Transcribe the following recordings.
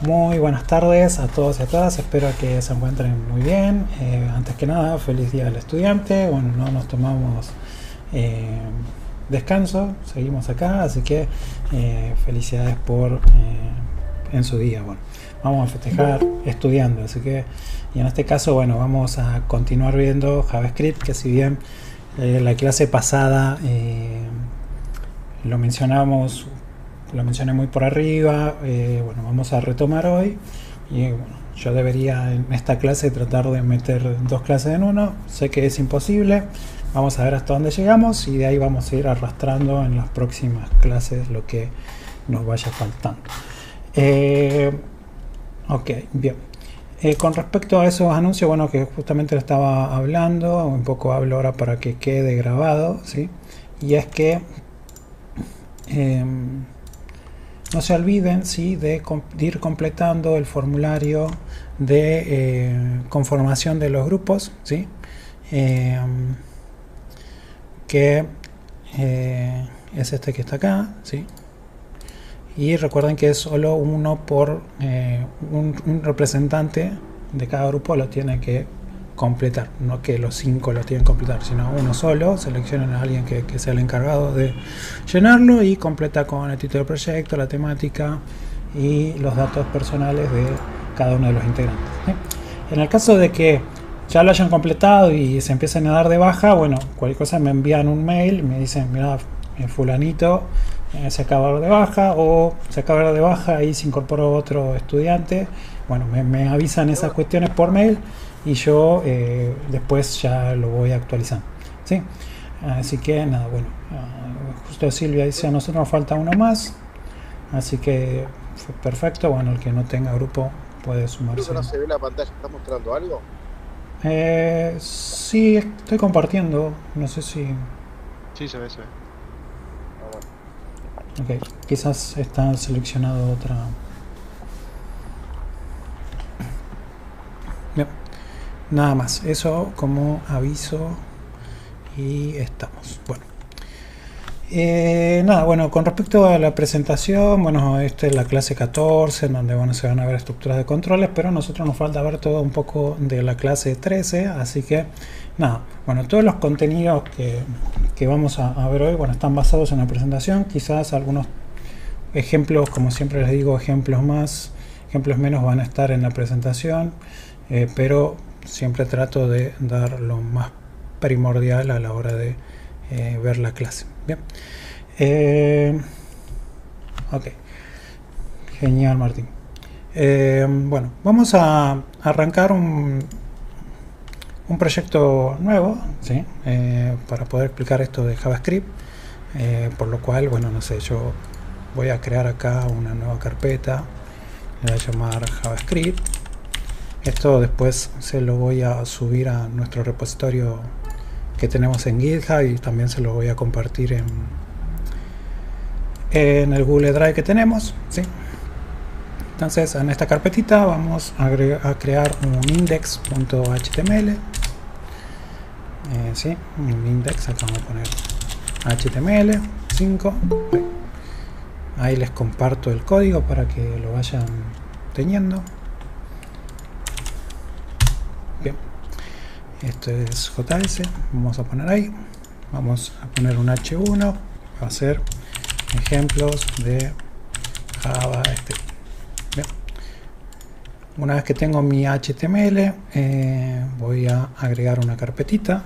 Muy buenas tardes a todos y a todas, espero que se encuentren muy bien. Antes que nada, feliz día del estudiante. Bueno, no nos tomamos descanso, seguimos acá, así que felicidades por en su día. Bueno, vamos a festejar estudiando, así que, y en este caso, bueno, vamos a continuar viendo JavaScript, que si bien la clase pasada lo mencionamos, lo mencioné muy por arriba, bueno, vamos a retomar hoy y bueno, yo debería en esta clase tratar de meter dos clases en uno. Sé que es imposible, vamos a ver hasta dónde llegamos y de ahí vamos a ir arrastrando en las próximas clases lo que nos vaya faltando. Ok, bien. Con respecto a esos anuncios, bueno, que justamente lo estaba hablando, un poco hablo ahora para que quede grabado, ¿sí? Y es que no se olviden, ¿sí?, de ir completando el formulario de conformación de los grupos, ¿sí? Que es este que está acá, ¿sí? Y recuerden que es solo uno por un representante de cada grupo lo tiene que completar, no que los 5 lo tienen que completar, sino uno solo. Seleccionen a alguien que sea el encargado de llenarlo y completa con el título del proyecto, la temática y los datos personales de cada uno de los integrantes, ¿sí? En el caso de que ya lo hayan completado y se empiecen a dar de baja, bueno, cualquier cosa me envían un mail y me dicen, mira, fulanito se acaba de dar de baja, o se acaba de dar de baja y se incorporó otro estudiante. Bueno, me avisan esas cuestiones por mail y yo después ya lo voy actualizando, ¿sí? Así que nada, bueno, justo Silvia dice, a nosotros nos falta uno más, así que perfecto. Bueno, el que no tenga grupo puede sumarse. Creo que no se ve la pantalla, ¿estás mostrando algo? Sí, estoy compartiendo, no sé si... Sí, se ve, se ve. Ah, bueno. Ok, quizás está seleccionado otra... Bien. Nada más, eso como aviso y estamos. Bueno. Nada, bueno, con respecto a la presentación, bueno, esta es la clase 14, en donde bueno, se van a ver estructuras de controles, pero a nosotros nos falta ver todo un poco de la clase 13, así que nada, bueno, todos los contenidos que vamos a ver hoy, bueno, están basados en la presentación. Quizás algunos ejemplos, como siempre les digo, ejemplos más, ejemplos menos van a estar en la presentación, pero siempre trato de dar lo más primordial a la hora de ver la clase. Bien. Ok. Genial, Martín. Bueno, vamos a arrancar un proyecto nuevo, ¿sí? Para poder explicar esto de JavaScript. Por lo cual, bueno, no sé, yo voy a crear acá una nueva carpeta. Le voy a llamar JavaScript. Esto después se lo voy a subir a nuestro repositorio que tenemos en GitHub y también se lo voy a compartir en el Google Drive que tenemos, ¿sí? Entonces en esta carpetita vamos a crear un index.html, ¿sí? Un index, acá vamos a poner HTML5. Ahí les comparto el código para que lo vayan teniendo. Bien. Esto es JS, vamos a poner ahí, vamos a poner un H1, va a ser ejemplos de JavaScript. Bien. Una vez que tengo mi HTML, voy a agregar una carpetita,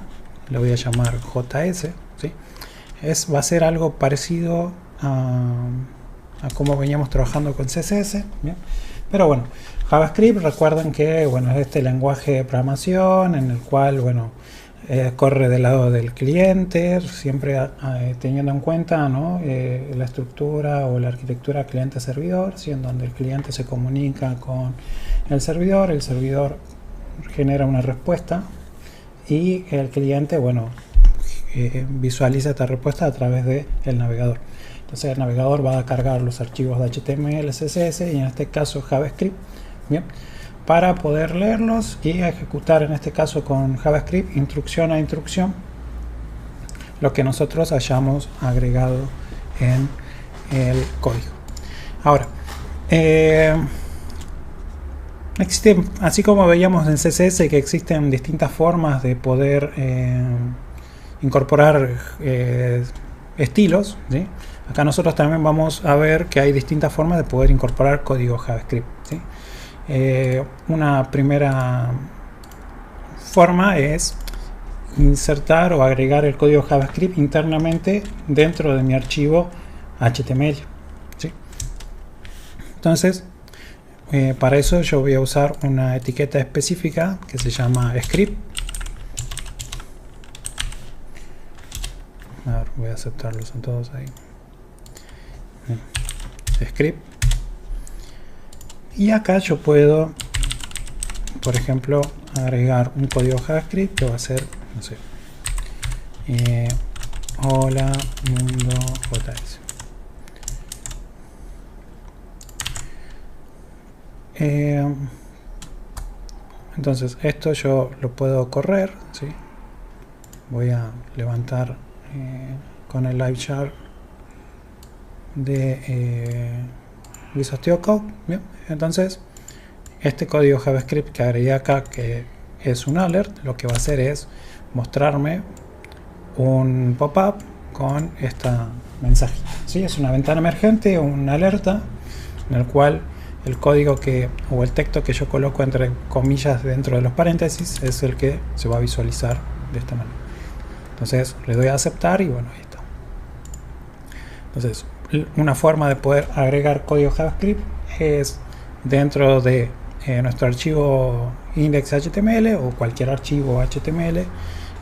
le voy a llamar JS, ¿sí? Va a ser algo parecido a cómo veníamos trabajando con CSS, ¿bien? Pero bueno, JavaScript, recuerden que bueno, es este lenguaje de programación en el cual bueno, corre del lado del cliente, siempre teniendo en cuenta, ¿no?, la estructura o la arquitectura cliente-servidor, ¿sí?, en donde el cliente se comunica con el servidor genera una respuesta y el cliente, bueno, visualiza esta respuesta a través del navegador. Entonces el navegador va a cargar los archivos de HTML, CSS y en este caso JavaScript, bien, para poder leerlos y ejecutar en este caso con JavaScript instrucción a instrucción lo que nosotros hayamos agregado en el código. Ahora, existen, así como veíamos en CSS que existen distintas formas de poder incorporar estilos, ¿sí? Acá nosotros también vamos a ver que hay distintas formas de poder incorporar código JavaScript, ¿sí? Una primera forma es insertar o agregar el código JavaScript internamente dentro de mi archivo HTML, ¿sí? Entonces, para eso yo voy a usar una etiqueta específica que se llama script. A ver, voy a aceptarlos en todos ahí. Script. Y acá yo puedo, por ejemplo, agregar un código JavaScript que va a ser, no sé, hola mundo JS. Entonces esto yo lo puedo correr, ¿sí? Voy a levantar con el live chart de Visual Studio Code. Bien. Entonces este código JavaScript que agregué acá, que es un alert, lo que va a hacer es mostrarme un pop-up con esta mensajito, ¿sí? Es una ventana emergente, una alerta en el cual el código o el texto que yo coloco entre comillas dentro de los paréntesis es el que se va a visualizar de esta manera. Entonces le doy a aceptar y bueno, ahí está. Entonces, una forma de poder agregar código JavaScript es dentro de nuestro archivo index.html o cualquier archivo HTML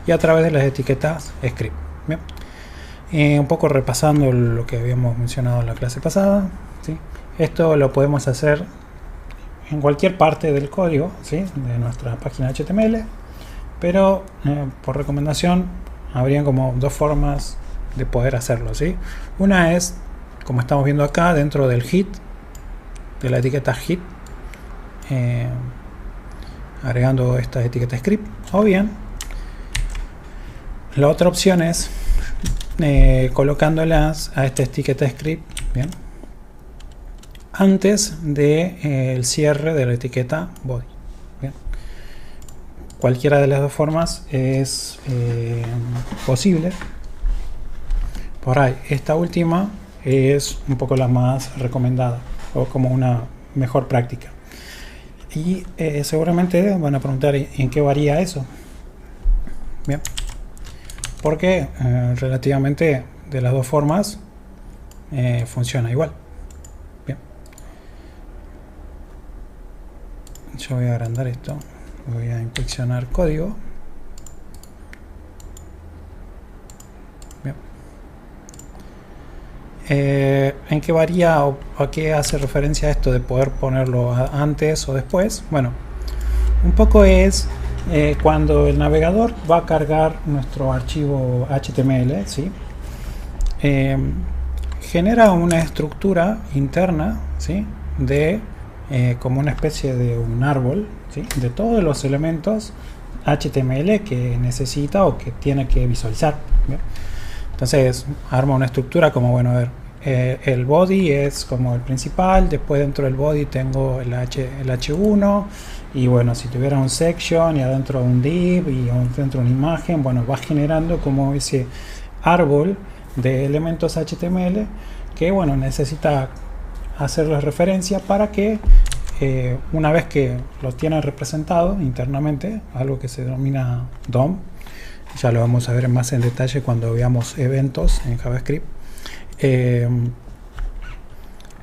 y a través de las etiquetas script. Bien. Un poco repasando lo que habíamos mencionado en la clase pasada, ¿sí? Esto lo podemos hacer en cualquier parte del código, ¿sí? De nuestra página HTML, pero por recomendación habrían como dos formas de poder hacerlo, ¿sí? Una es, como estamos viendo acá, dentro del hit, de la etiqueta hit, agregando esta etiqueta script, o bien la otra opción es colocándolas a esta etiqueta script, bien, antes de el cierre de la etiqueta body. Bien. Cualquiera de las dos formas es posible. Por ahí, esta última es un poco la más recomendada o como una mejor práctica. Y seguramente van a preguntar en qué varía eso. Bien. Porque relativamente de las dos formas funciona igual. Bien. Yo voy a agrandar esto. Voy a inspeccionar código. Bien. ¿En qué varía o a qué hace referencia esto de poder ponerlo antes o después? Bueno, un poco es cuando el navegador va a cargar nuestro archivo HTML, ¿sí? Genera una estructura interna, ¿sí? De como una especie de un árbol, ¿sí? De todos los elementos HTML que necesita o que tiene que visualizar. ¿Bien? Entonces arma una estructura como, bueno, a ver, el body es como el principal, después dentro del body tengo el H1 y bueno, si tuviera un section y adentro un div y dentro una imagen, bueno, va generando como ese árbol de elementos HTML que bueno, necesita hacerles referencia para que una vez que lo tiene representado internamente, algo que se denomina DOM, ya lo vamos a ver más en detalle cuando veamos eventos en JavaScript,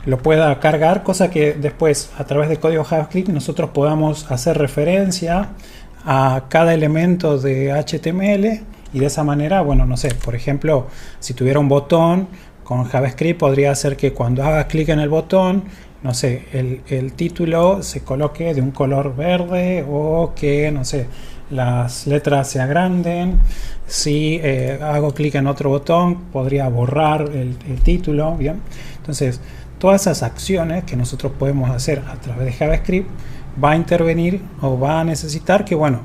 lo pueda cargar, cosa que después a través del código JavaScript nosotros podamos hacer referencia a cada elemento de HTML y de esa manera, bueno, no sé, por ejemplo, si tuviera un botón con JavaScript podría hacer que cuando haga clic en el botón, no sé, el título se coloque de un color verde o que, no sé, las letras se agranden. Si hago clic en otro botón podría borrar el título. Bien, entonces todas esas acciones que nosotros podemos hacer a través de JavaScript va a intervenir o va a necesitar que, bueno,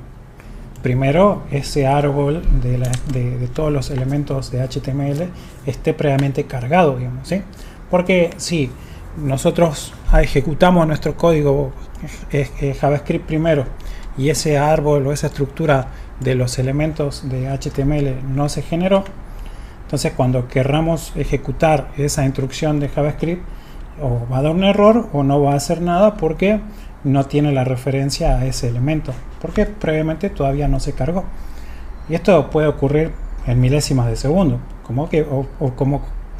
primero ese árbol de todos los elementos de HTML esté previamente cargado, digamos, ¿sí? Porque sí, nosotros ejecutamos nuestro código JavaScript primero y ese árbol o esa estructura de los elementos de HTML no se generó, entonces cuando querramos ejecutar esa instrucción de JavaScript o va a dar un error o no va a hacer nada porque no tiene la referencia a ese elemento, porque previamente todavía no se cargó. Y esto puede ocurrir en milésimas de segundo, como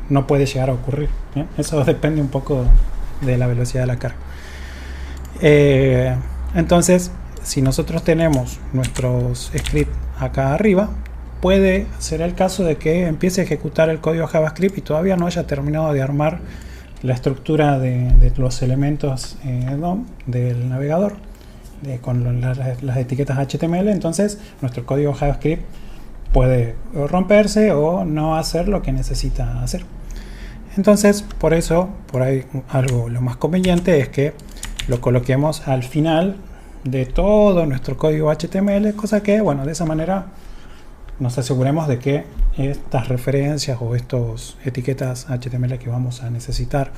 no puede llegar a ocurrir. ¿Bien? Eso depende un poco de la velocidad de la carga. Entonces, si nosotros tenemos nuestros scripts acá arriba, puede ser el caso de que empiece a ejecutar el código JavaScript y todavía no haya terminado de armar la estructura de los elementos DOM del navegador con las etiquetas HTML. Entonces nuestro código JavaScript puede romperse o no hacer lo que necesita hacer. Entonces por eso, por ahí lo más conveniente es que lo coloquemos al final de todo nuestro código HTML, cosa que, bueno, de esa manera nos aseguremos de que estas referencias o estas etiquetas HTML que vamos a necesitar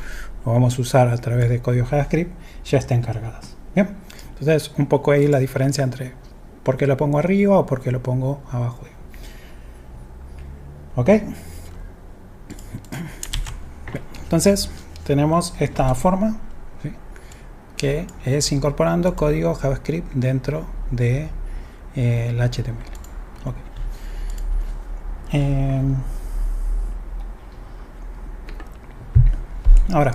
o vamos a usar a través de código JavaScript ya estén cargadas. Bien, entonces un poco ahí la diferencia entre por qué lo pongo arriba o por qué lo pongo abajo. Ok, entonces tenemos esta forma, ¿sí?, que es incorporando código JavaScript dentro de el HTML. Okay. Ahora,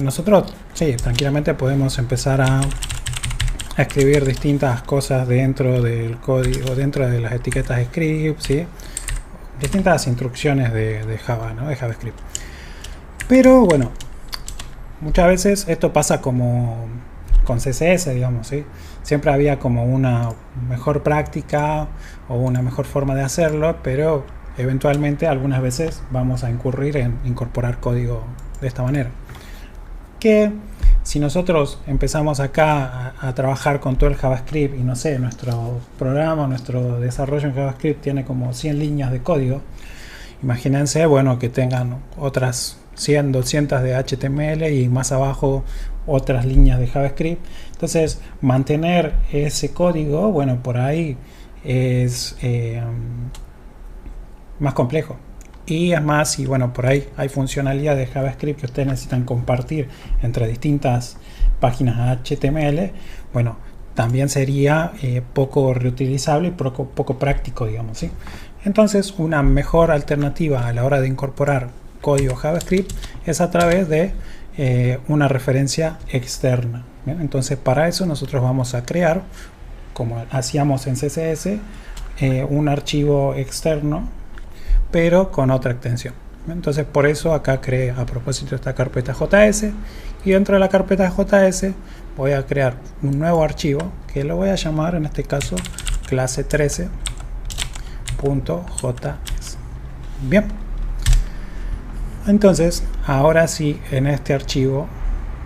nosotros sí, tranquilamente podemos empezar a escribir distintas cosas dentro del código, dentro de las etiquetas script, ¿sí?, distintas instrucciones de Java, ¿no?, de JavaScript. Pero bueno, muchas veces esto pasa como con CSS, digamos, ¿sí? Siempre había como una mejor práctica o una mejor forma de hacerlo, pero eventualmente algunas veces vamos a incurrir en incorporar código de esta manera. Que si nosotros empezamos acá a trabajar con todo el JavaScript y no sé, nuestro programa, nuestro desarrollo en JavaScript tiene como 100 líneas de código, imagínense, bueno, que tengan otras 100, 200 de HTML y más abajo otras líneas de JavaScript. Entonces mantener ese código, bueno, por ahí es más complejo. Y es más, y bueno, por ahí hay funcionalidades de JavaScript que ustedes necesitan compartir entre distintas páginas HTML. Bueno, también sería poco reutilizable y poco práctico, digamos, ¿sí? Entonces una mejor alternativa a la hora de incorporar código JavaScript es a través de una referencia externa. ¿Bien? Entonces para eso nosotros vamos a crear, como hacíamos en CSS, un archivo externo pero con otra extensión. Entonces por eso acá creé a propósito esta carpeta JS, y dentro de la carpeta JS voy a crear un nuevo archivo que lo voy a llamar en este caso clase 13.js. Bien, entonces ahora sí, en este archivo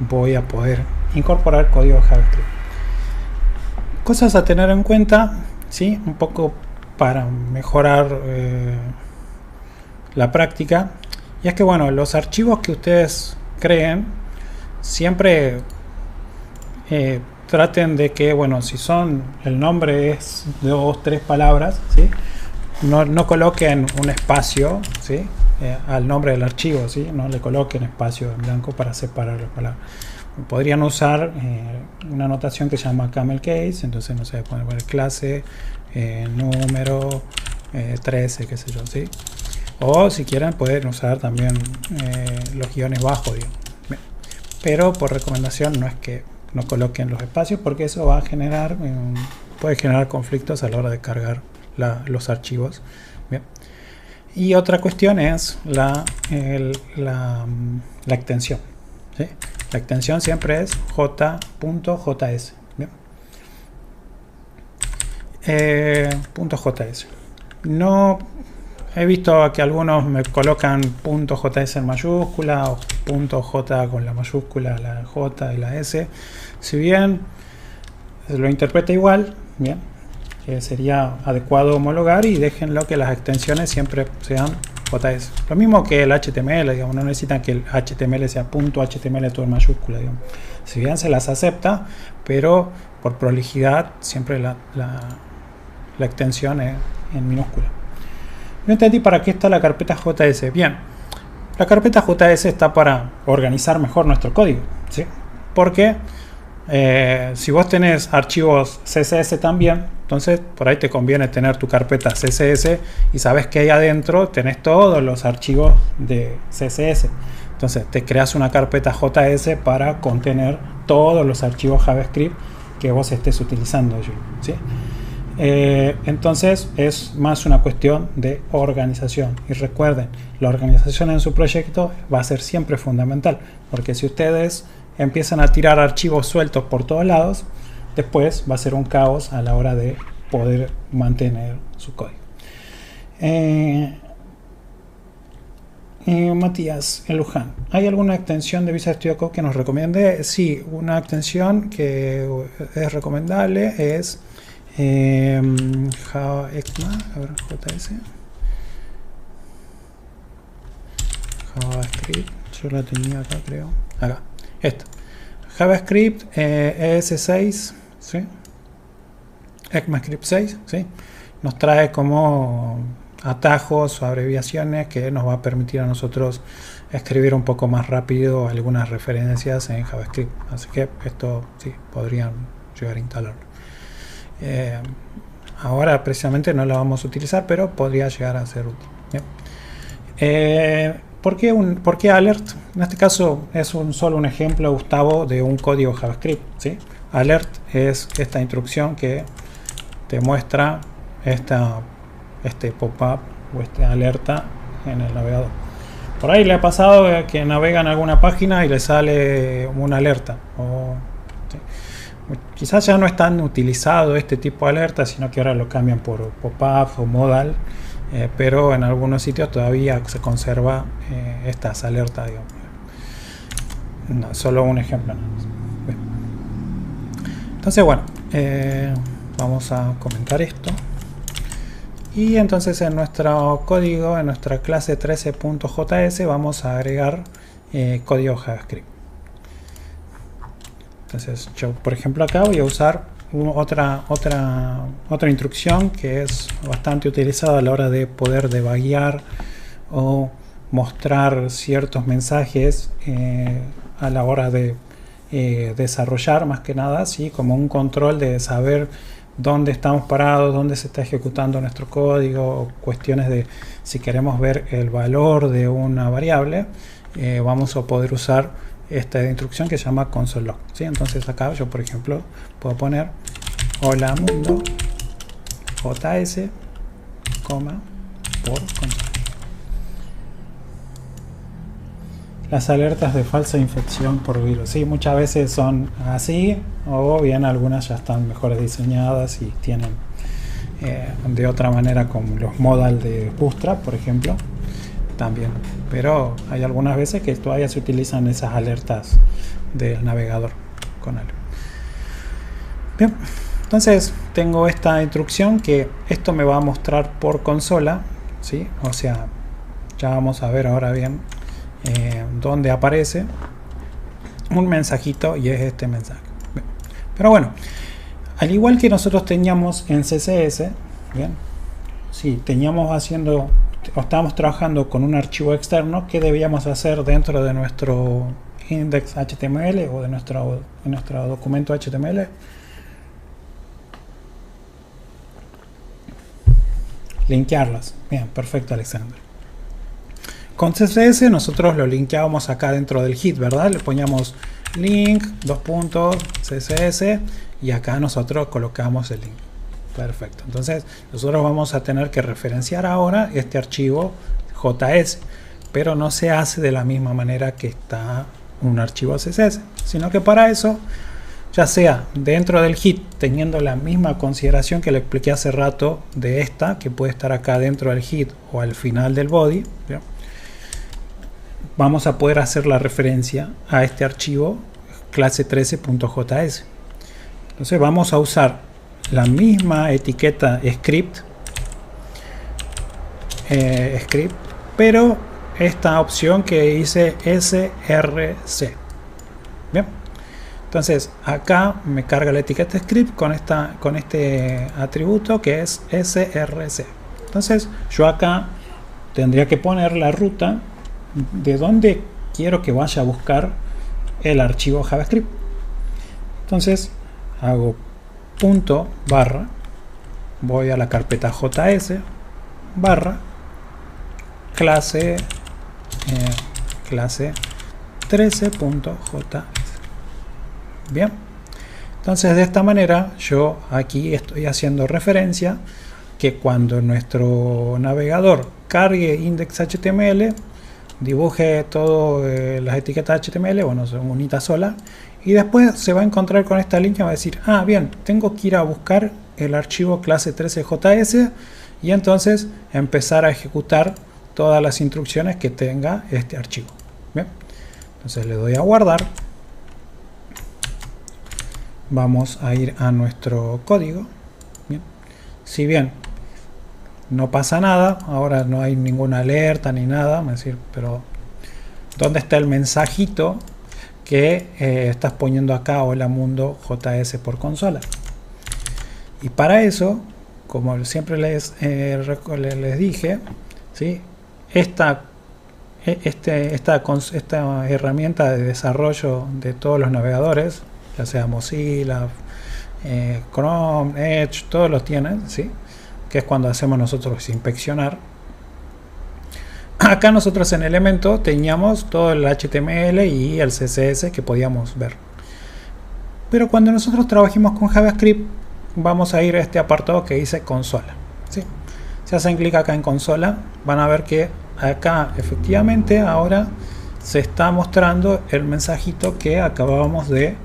voy a poder incorporar código JavaScript. Cosas a tener en cuenta, ¿sí?, un poco para mejorar la práctica, y es que bueno, los archivos que ustedes creen siempre traten de que, bueno, si son, el nombre es 2, 3 palabras, ¿sí?, no coloquen un espacio, ¿sí?, al nombre del archivo, ¿sí?, no le coloquen espacio en blanco para separar las palabras. Podrían usar una notación que se llama camel case, entonces no sé, pueden poner clase número 13, qué sé yo, ¿sí? O si quieren pueden usar también los guiones bajos, digamos. Bien. Pero por recomendación no es que no coloquen los espacios, porque eso va a generar, puede generar conflictos a la hora de cargar los archivos. Bien. Y otra cuestión es la extensión, ¿sí? La extensión siempre es j.js. Bien. .js. No he visto que algunos me colocan .js en mayúscula o .j con la mayúscula, la j y la s. Si bien lo interpreta igual, bien, sería adecuado homologar y déjenlo que las extensiones siempre sean JS. Lo mismo que el HTML, digamos, no necesitan que el HTML sea .html todo en mayúscula, digamos. Si bien se las acepta, pero por prolijidad siempre la extensión es en minúscula. No entendí para qué está la carpeta JS. Bien, la carpeta JS está para organizar mejor nuestro código, ¿sí? Porque si vos tenés archivos CSS también, entonces por ahí te conviene tener tu carpeta CSS y sabes que ahí adentro tenés todos los archivos de CSS. Entonces te creas una carpeta JS para contener todos los archivos JavaScript que vos estés utilizando, ¿sí? Entonces es más una cuestión de organización. Y recuerden, la organización en su proyecto va a ser siempre fundamental, porque si ustedes empiezan a tirar archivos sueltos por todos lados, después va a ser un caos a la hora de poder mantener su código. Matías en Luján, ¿hay alguna extensión de Visual Studio Code que nos recomiende? Sí, una extensión que es recomendable es JS, JavaScript, yo la tenía acá, creo. Acá, esta. JavaScript ES6, ¿sí? ECMAScript 6, ¿sí? Nos trae como atajos o abreviaciones que nos va a permitir a nosotros escribir un poco más rápido algunas referencias en JavaScript. Así que esto sí, podrían llegar a instalarlo. Ahora precisamente no la vamos a utilizar, pero podría llegar a ser útil. ¿Por qué alert? En este caso es solo un ejemplo, Gustavo, de un código JavaScript, ¿sí? Alert es esta instrucción que te muestra este pop-up o esta alerta en el navegador. Por ahí le ha pasado que navega en alguna página y le sale una alerta. ¿Sí? Quizás ya no es tan utilizado este tipo de alerta, sino que ahora lo cambian por pop-up o modal, pero en algunos sitios todavía se conserva estas alertas, digamos. No, solo un ejemplo nada más. Entonces, bueno, vamos a comentar esto. Y entonces en nuestro código, en nuestra clase 13.js, vamos a agregar código JavaScript. Entonces yo, por ejemplo, acá voy a usar otra instrucción que es bastante utilizada a la hora de poder debuguear o mostrar ciertos mensajes a la hora de desarrollar, más que nada, ¿sí? Como un control de saber dónde estamos parados, dónde se está ejecutando nuestro código, o cuestiones de si queremos ver el valor de una variable, vamos a poder usar esta instrucción que se llama console.log, ¿sí? Entonces acá yo, por ejemplo, puedo poner hola mundo js, por console. Las alertas de falsa infección por virus, sí, muchas veces son así, o bien algunas ya están mejor diseñadas y tienen de otra manera, como los modal de Bootstrap, por ejemplo, también, pero hay algunas veces que todavía se utilizan esas alertas del navegador con algo. Bien, entonces tengo esta instrucción que esto me va a mostrar por consola, ¿sí? O sea, ya vamos a ver ahora bien donde aparece un mensajito, y es este mensaje. Bien. Pero bueno, al igual que nosotros teníamos en CSS, bien, si teníamos estábamos trabajando con un archivo externo, ¿qué debíamos hacer dentro de nuestro index HTML o de nuestro documento HTML? Linkearlas. Bien, perfecto, Alexander. Con CSS nosotros lo linkeábamos acá dentro del hit, ¿verdad? Le poníamos link, CSS, y acá nosotros colocamos el link. Perfecto. Entonces nosotros vamos a tener que referenciar ahora este archivo JS, pero no se hace de la misma manera que está un archivo CSS, sino que para eso, ya sea dentro del hit, teniendo la misma consideración que le expliqué hace rato de esta, que puede estar acá dentro del hit o al final del body, ¿bien? Vamos a poder hacer la referencia a este archivo clase 13.js. Entonces vamos a usar la misma etiqueta script, pero esta opción que dice src. Bien, entonces acá me carga la etiqueta script con este atributo que es src. Entonces yo acá tendría que poner la ruta de donde quiero que vaya a buscar el archivo JavaScript. Entonces hago punto barra, voy a la carpeta JS barra clase 13.js. Bien, entonces de esta manera yo aquí estoy haciendo referencia que cuando nuestro navegador cargue index.html, dibuje todas las etiquetas HTML, bueno, son unitas sola, y después se va a encontrar con esta línea y va a decir, ah, bien, tengo que ir a buscar el archivo clase 13.js y entonces empezar a ejecutar todas las instrucciones que tenga este archivo. Bien, entonces le doy a guardar. Vamos a ir a nuestro código. Bien, si bien no pasa nada, ahora no hay ninguna alerta ni nada, es decir, pero ¿dónde está el mensajito que estás poniendo acá? Hola mundo JS por consola. Y para eso, como siempre les dije, ¿sí? esta herramienta de desarrollo de todos los navegadores, ya sea Mozilla, Chrome, Edge, todos los tienen, ¿sí? Que es cuando hacemos nosotros inspeccionar. Acá nosotros en Elementor teníamos todo el HTML y el CSS que podíamos ver. Pero cuando nosotros trabajemos con JavaScript, vamos a ir a este apartado que dice consola, ¿sí? Si hacen clic acá en consola, van a ver que acá efectivamente ahora se está mostrando el mensajito que acabábamos de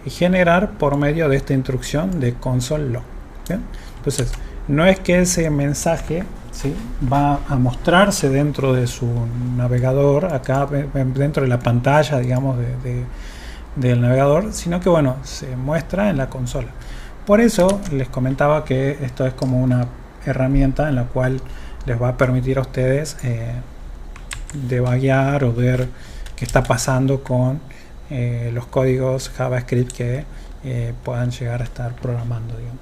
generar por medio de esta instrucción de console log. ¿Bien? Entonces, no es que ese mensaje, ¿sí?, va a mostrarse dentro de su navegador, acá dentro de la pantalla, digamos, del navegador, sino que, bueno, se muestra en la consola. Por eso les comentaba que esto es como una herramienta en la cual les va a permitir a ustedes debuguear o ver qué está pasando con los códigos JavaScript que puedan llegar a estar programando, digamos.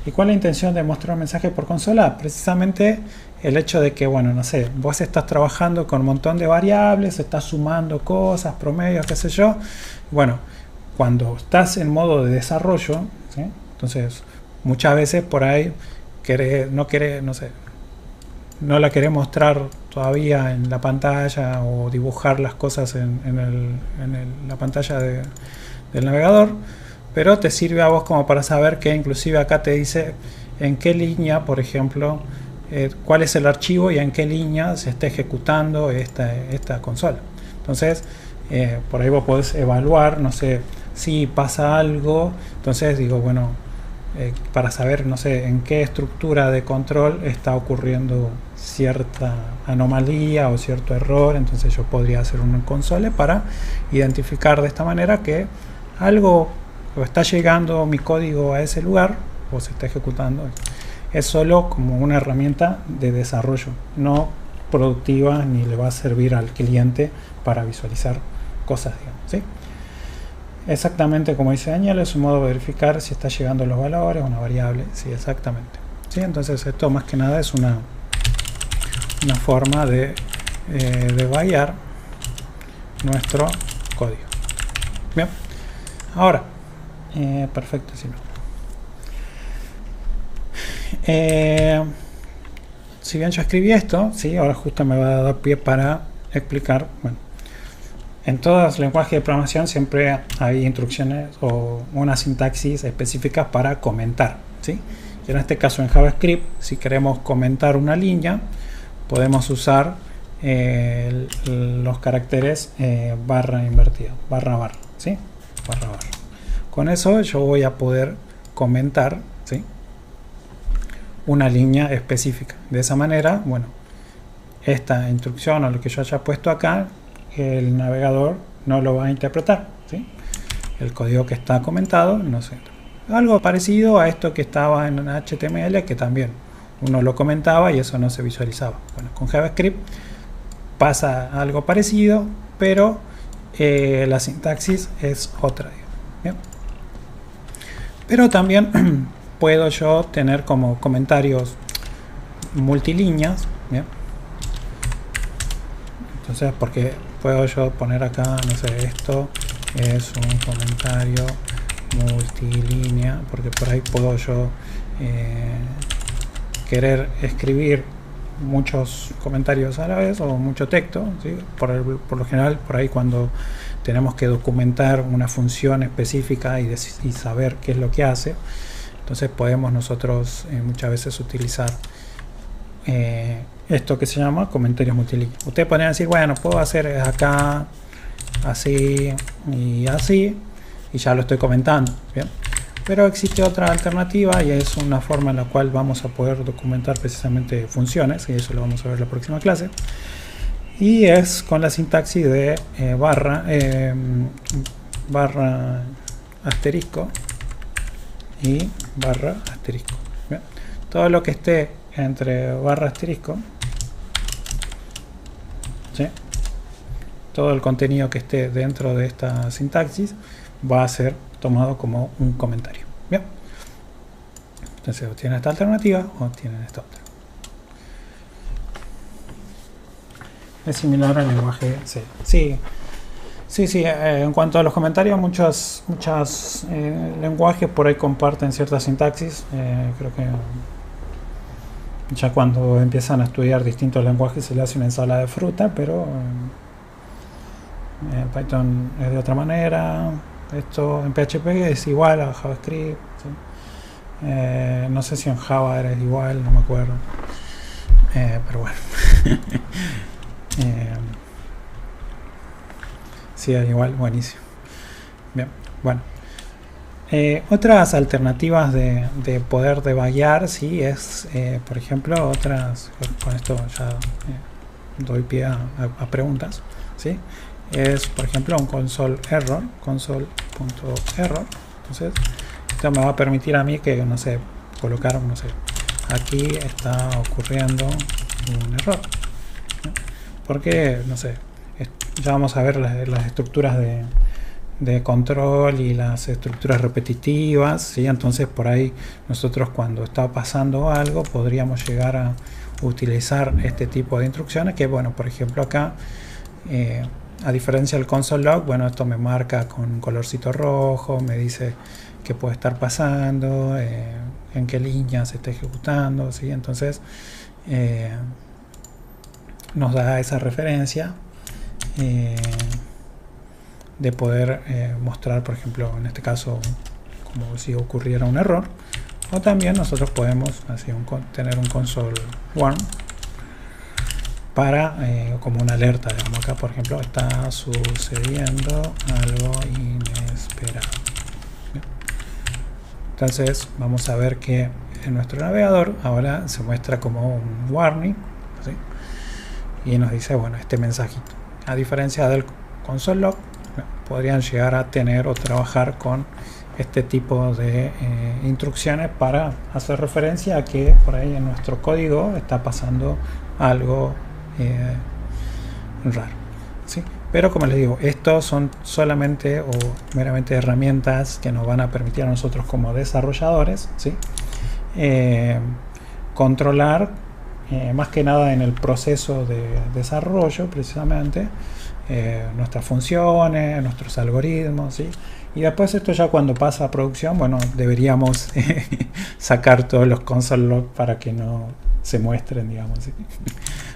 ¿Y cuál es la intención de mostrar un mensaje por consola? Precisamente el hecho de que, bueno, no sé, vos estás trabajando con un montón de variables, estás sumando cosas, promedios, qué sé yo. Bueno, cuando estás en modo de desarrollo, ¿sí?, entonces muchas veces por ahí no la querés mostrar todavía en la pantalla o dibujar las cosas en la pantalla del navegador, pero te sirve a vos como para saber que inclusive acá te dice en qué línea, por ejemplo, cuál es el archivo y en qué línea se está ejecutando esta consola. Entonces por ahí vos podés evaluar, no sé, si pasa algo, entonces digo, bueno, para saber, no sé, en qué estructura de control está ocurriendo cierta anomalía o cierto error, entonces yo podría hacer una console para identificar de esta manera que algo o está llegando mi código a ese lugar o se está ejecutando. Es solo como una herramienta de desarrollo, no productiva, ni le va a servir al cliente para visualizar cosas, digamos, ¿sí? Exactamente como dice Daniel, es un modo de verificar si está llegando los valores, una variable, sí, exactamente, ¿sí? Entonces esto más que nada es una forma de debuguear nuestro código. Bien, ahora perfecto, si no. Si bien yo escribí esto, ¿sí?, ahora justo me va a dar pie para explicar. Bueno, en todos los lenguajes de programación siempre hay instrucciones o una sintaxis específicas para comentar, ¿sí? Y en este caso en JavaScript, si queremos comentar una línea, podemos usar los caracteres barra invertida, barra, ¿sí?, barra. Con eso yo voy a poder comentar, ¿sí?, una línea específica. De esa manera, bueno, esta instrucción o lo que yo haya puesto acá, el navegador no lo va a interpretar, ¿sí? El código que está comentado, no sé. Algo parecido a esto que estaba en HTML, que también uno lo comentaba y eso no se visualizaba. Bueno, con JavaScript pasa algo parecido, pero la sintaxis es otra. ¿Bien? Pero también puedo yo tener como comentarios multilíneas. ¿Bien? Entonces, porque puedo yo poner acá, no sé, esto es un comentario multilínea, porque por ahí puedo yo querer escribir muchos comentarios a la vez o mucho texto, ¿sí? Por lo general, por ahí cuando tenemos que documentar una función específica y saber qué es lo que hace, entonces podemos nosotros muchas veces utilizar esto que se llama comentarios multilíneas. Ustedes podrían decir, bueno, puedo hacer acá así y así, y ya lo estoy comentando, ¿bien? Pero existe otra alternativa, y es una forma en la cual vamos a poder documentar precisamente funciones, y eso lo vamos a ver en la próxima clase, y es con la sintaxis de barra asterisco y barra asterisco. ¿Bien? Todo lo que esté entre barra asterisco, ¿sí? Todo el contenido que esté dentro de esta sintaxis va a ser tomado como un comentario. Bien, entonces o tienen esta alternativa o tienen esta otra. Es similar al lenguaje C. Sí, en cuanto a los comentarios, muchos lenguajes por ahí comparten ciertas sintaxis. Creo que ya cuando empiezan a estudiar distintos lenguajes se le hace una ensalada de fruta, pero en Python es de otra manera. Esto en PHP es igual a JavaScript, ¿sí? No sé si en Java era igual, no me acuerdo, pero bueno. Sí, es igual, buenísimo. Bien, bueno. Otras alternativas de poder debuguear, sí, es, por ejemplo, con esto ya doy pie a preguntas, ¿sí? Es, por ejemplo, un console.error. Entonces, esto me va a permitir a mí que, no sé, colocar, no sé, aquí está ocurriendo un error, ¿no? Porque, no sé, ya vamos a ver las estructuras de control y las estructuras repetitivas, ¿sí? Entonces, por ahí nosotros cuando está pasando algo podríamos llegar a utilizar este tipo de instrucciones que, bueno, por ejemplo acá, a diferencia del console log, bueno, esto me marca con un colorcito rojo, me dice qué puede estar pasando, en qué línea se está ejecutando, ¿sí? Entonces nos da esa referencia de poder mostrar, por ejemplo, en este caso, como si ocurriera un error, o también nosotros podemos así tener un console warn para como una alerta, digamos, acá por ejemplo está sucediendo algo inesperado. Bien. Entonces vamos a ver que en nuestro navegador ahora se muestra como un warning, ¿sí? Y nos dice, bueno, este mensajito, a diferencia del console log, podrían llegar a tener o trabajar con este tipo de instrucciones para hacer referencia a que por ahí en nuestro código está pasando algo raro, ¿sí? Pero como les digo, estos son solamente o meramente herramientas que nos van a permitir a nosotros como desarrolladores, ¿sí? Controlar más que nada en el proceso de desarrollo precisamente nuestras funciones, nuestros algoritmos, ¿sí? Y después esto ya cuando pasa a producción, bueno, deberíamos sacar todos los console log para que no se muestren, digamos, ¿sí?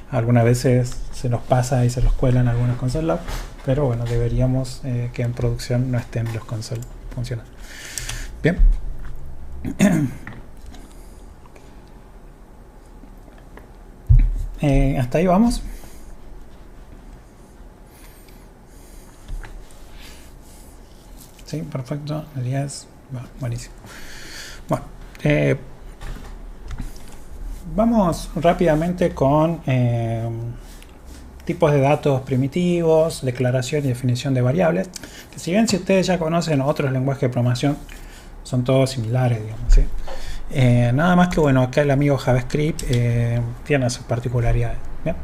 Algunas veces se nos pasa y se los cuelan algunos console log, pero bueno, deberíamos que en producción no estén los console funcionando. Bien. Hasta ahí vamos. Sí, perfecto. El 10 va, buenísimo. Bueno, vamos rápidamente con tipos de datos primitivos, declaración y definición de variables. Que si bien si ustedes ya conocen otros lenguajes de programación, son todos similares, digamos, ¿sí? Nada más que, bueno, acá el amigo JavaScript tiene sus particularidades. ¿Bien?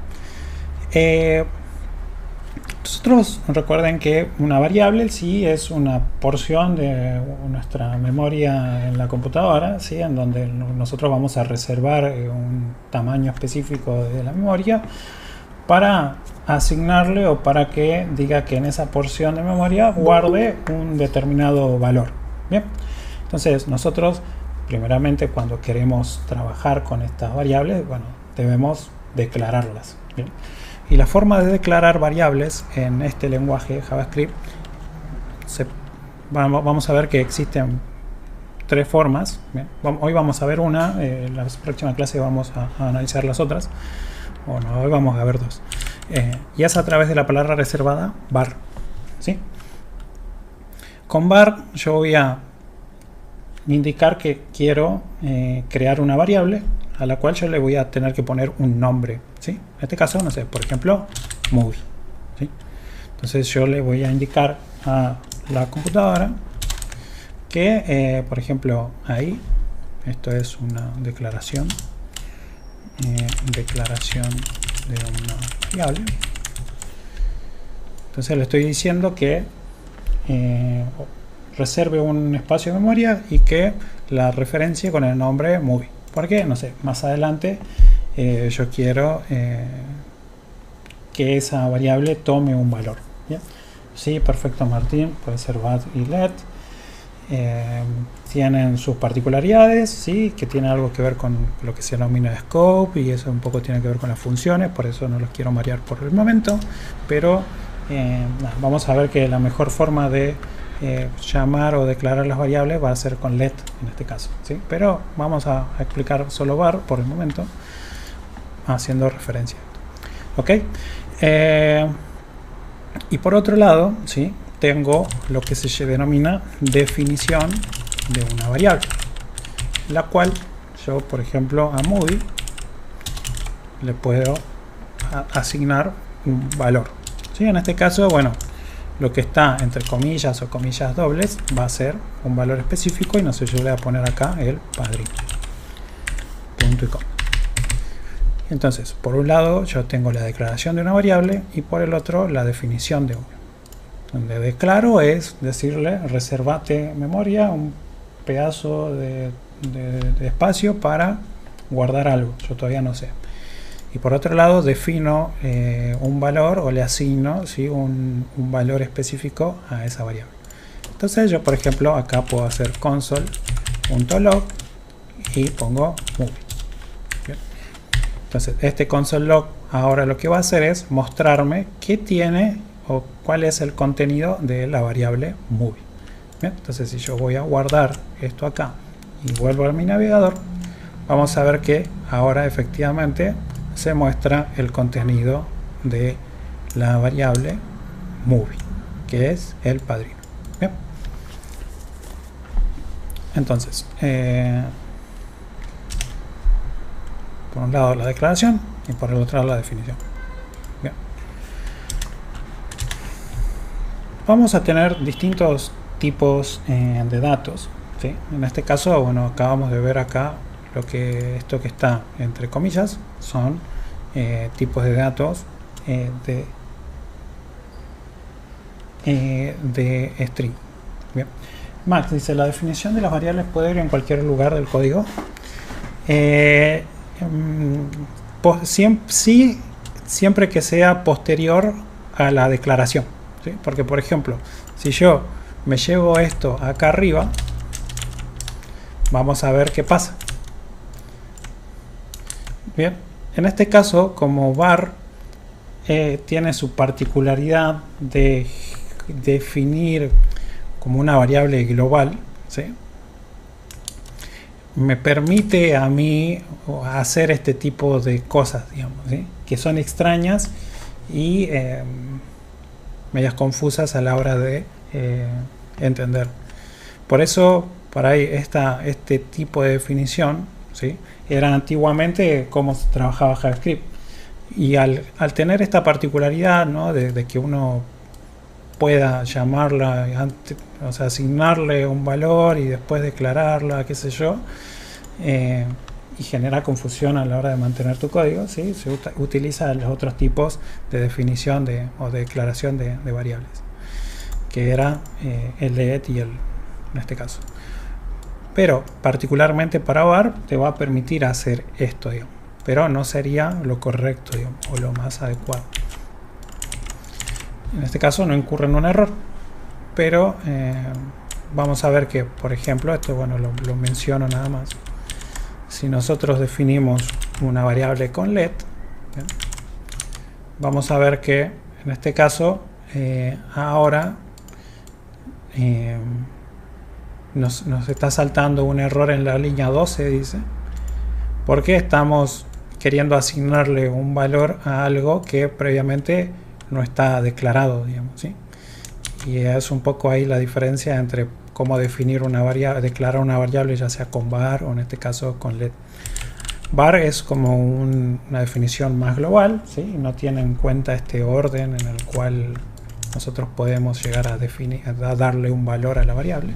Nosotros recuerden que una variable sí es una porción de nuestra memoria en la computadora, ¿sí? En donde nosotros vamos a reservar un tamaño específico de la memoria para asignarle o para que diga que en esa porción de memoria guarde un determinado valor. Bien, entonces nosotros primeramente cuando queremos trabajar con estas variables, bueno, debemos declararlas. Bien. Y la forma de declarar variables en este lenguaje JavaScript, vamos a ver que existen tres formas. Bien, hoy vamos a ver una, en la próxima clase vamos a analizar las otras. Bueno, hoy vamos a ver dos. Y es a través de la palabra reservada var, ¿sí? Con var yo voy a indicar que quiero crear una variable a la cual yo le voy a tener que poner un nombre, ¿sí? En este caso, no sé, por ejemplo, movie, ¿sí? Entonces yo le voy a indicar a la computadora que, por ejemplo, ahí, esto es una declaración de una variable. Entonces le estoy diciendo que reserve un espacio de memoria y que la referencie con el nombre movie. Porque, no sé, más adelante yo quiero que esa variable tome un valor. ¿Bien? Sí, perfecto, Martín, puede ser var y let. Tienen sus particularidades, ¿sí? Que tiene algo que ver con lo que se denomina scope, y eso un poco tiene que ver con las funciones, por eso no los quiero marear por el momento, pero vamos a ver que la mejor forma de llamar o declarar las variables va a ser con let en este caso, ¿sí? Pero vamos a explicar solo var por el momento, haciendo referencia. ¿Ok? Y por otro lado, ¿sí? Tengo lo que se denomina definición de una variable, la cual yo, por ejemplo, a movie le puedo asignar un valor, ¿sí? En este caso, bueno, lo que está entre comillas o comillas dobles va a ser un valor específico, y no sé, yo le voy a poner acá el padrino, punto y coma. Entonces, por un lado yo tengo la declaración de una variable y por el otro la definición de una. Donde declaro es decirle reservate memoria, un pedazo de espacio para guardar algo, yo todavía no sé. Y por otro lado defino un valor o le asigno, ¿sí? un valor específico a esa variable. Entonces yo, por ejemplo, acá puedo hacer console.log y pongo movie. Bien. Entonces este console.log ahora lo que va a hacer es mostrarme qué tiene o cuál es el contenido de la variable movie. Bien. Entonces si yo voy a guardar esto acá y vuelvo a mi navegador, vamos a ver que ahora efectivamente se muestra el contenido de la variable movie, que es el padrino. Bien. Entonces, por un lado la declaración y por el otro lado la definición. Bien. Vamos a tener distintos tipos de datos, ¿sí? En este caso, bueno, acabamos de ver acá esto que está entre comillas son tipos de datos de string. Bien. Max dice, la definición de las variables puede ir en cualquier lugar del código. Siempre que sea posterior a la declaración, ¿sí? Porque, por ejemplo, si yo me llevo esto acá arriba, vamos a ver qué pasa. Bien, en este caso, como var tiene su particularidad de definir como una variable global, ¿sí? Me permite a mí hacer este tipo de cosas, digamos, ¿sí? Que son extrañas y medias confusas a la hora de entender. Por eso, para ahí, este tipo de definición, ¿sí? Era antiguamente como se trabajaba JavaScript. Y al tener esta particularidad, ¿no? de que uno pueda llamarla, o sea, asignarle un valor y después declararla, qué sé yo, y genera confusión a la hora de mantener tu código, ¿sí? Se utiliza los otros tipos de definición o de declaración de variables, que era el let y el en este caso. Pero particularmente para var te va a permitir hacer esto, digamos, pero no sería lo correcto, digamos, o lo más adecuado. En este caso no incurre en un error, pero vamos a ver que, por ejemplo, esto bueno lo menciono nada más. Si nosotros definimos una variable con let, ¿bien? Vamos a ver que en este caso ahora nos está saltando un error en la línea 12, dice, porque estamos queriendo asignarle un valor a algo que previamente no está declarado, digamos, ¿sí? Y es un poco ahí la diferencia entre cómo definir una variable, declarar una variable, ya sea con var o en este caso con let. Var es como una definición más global, ¿sí? No tiene en cuenta este orden en el cual nosotros podemos llegar a definir, a darle un valor a la variable,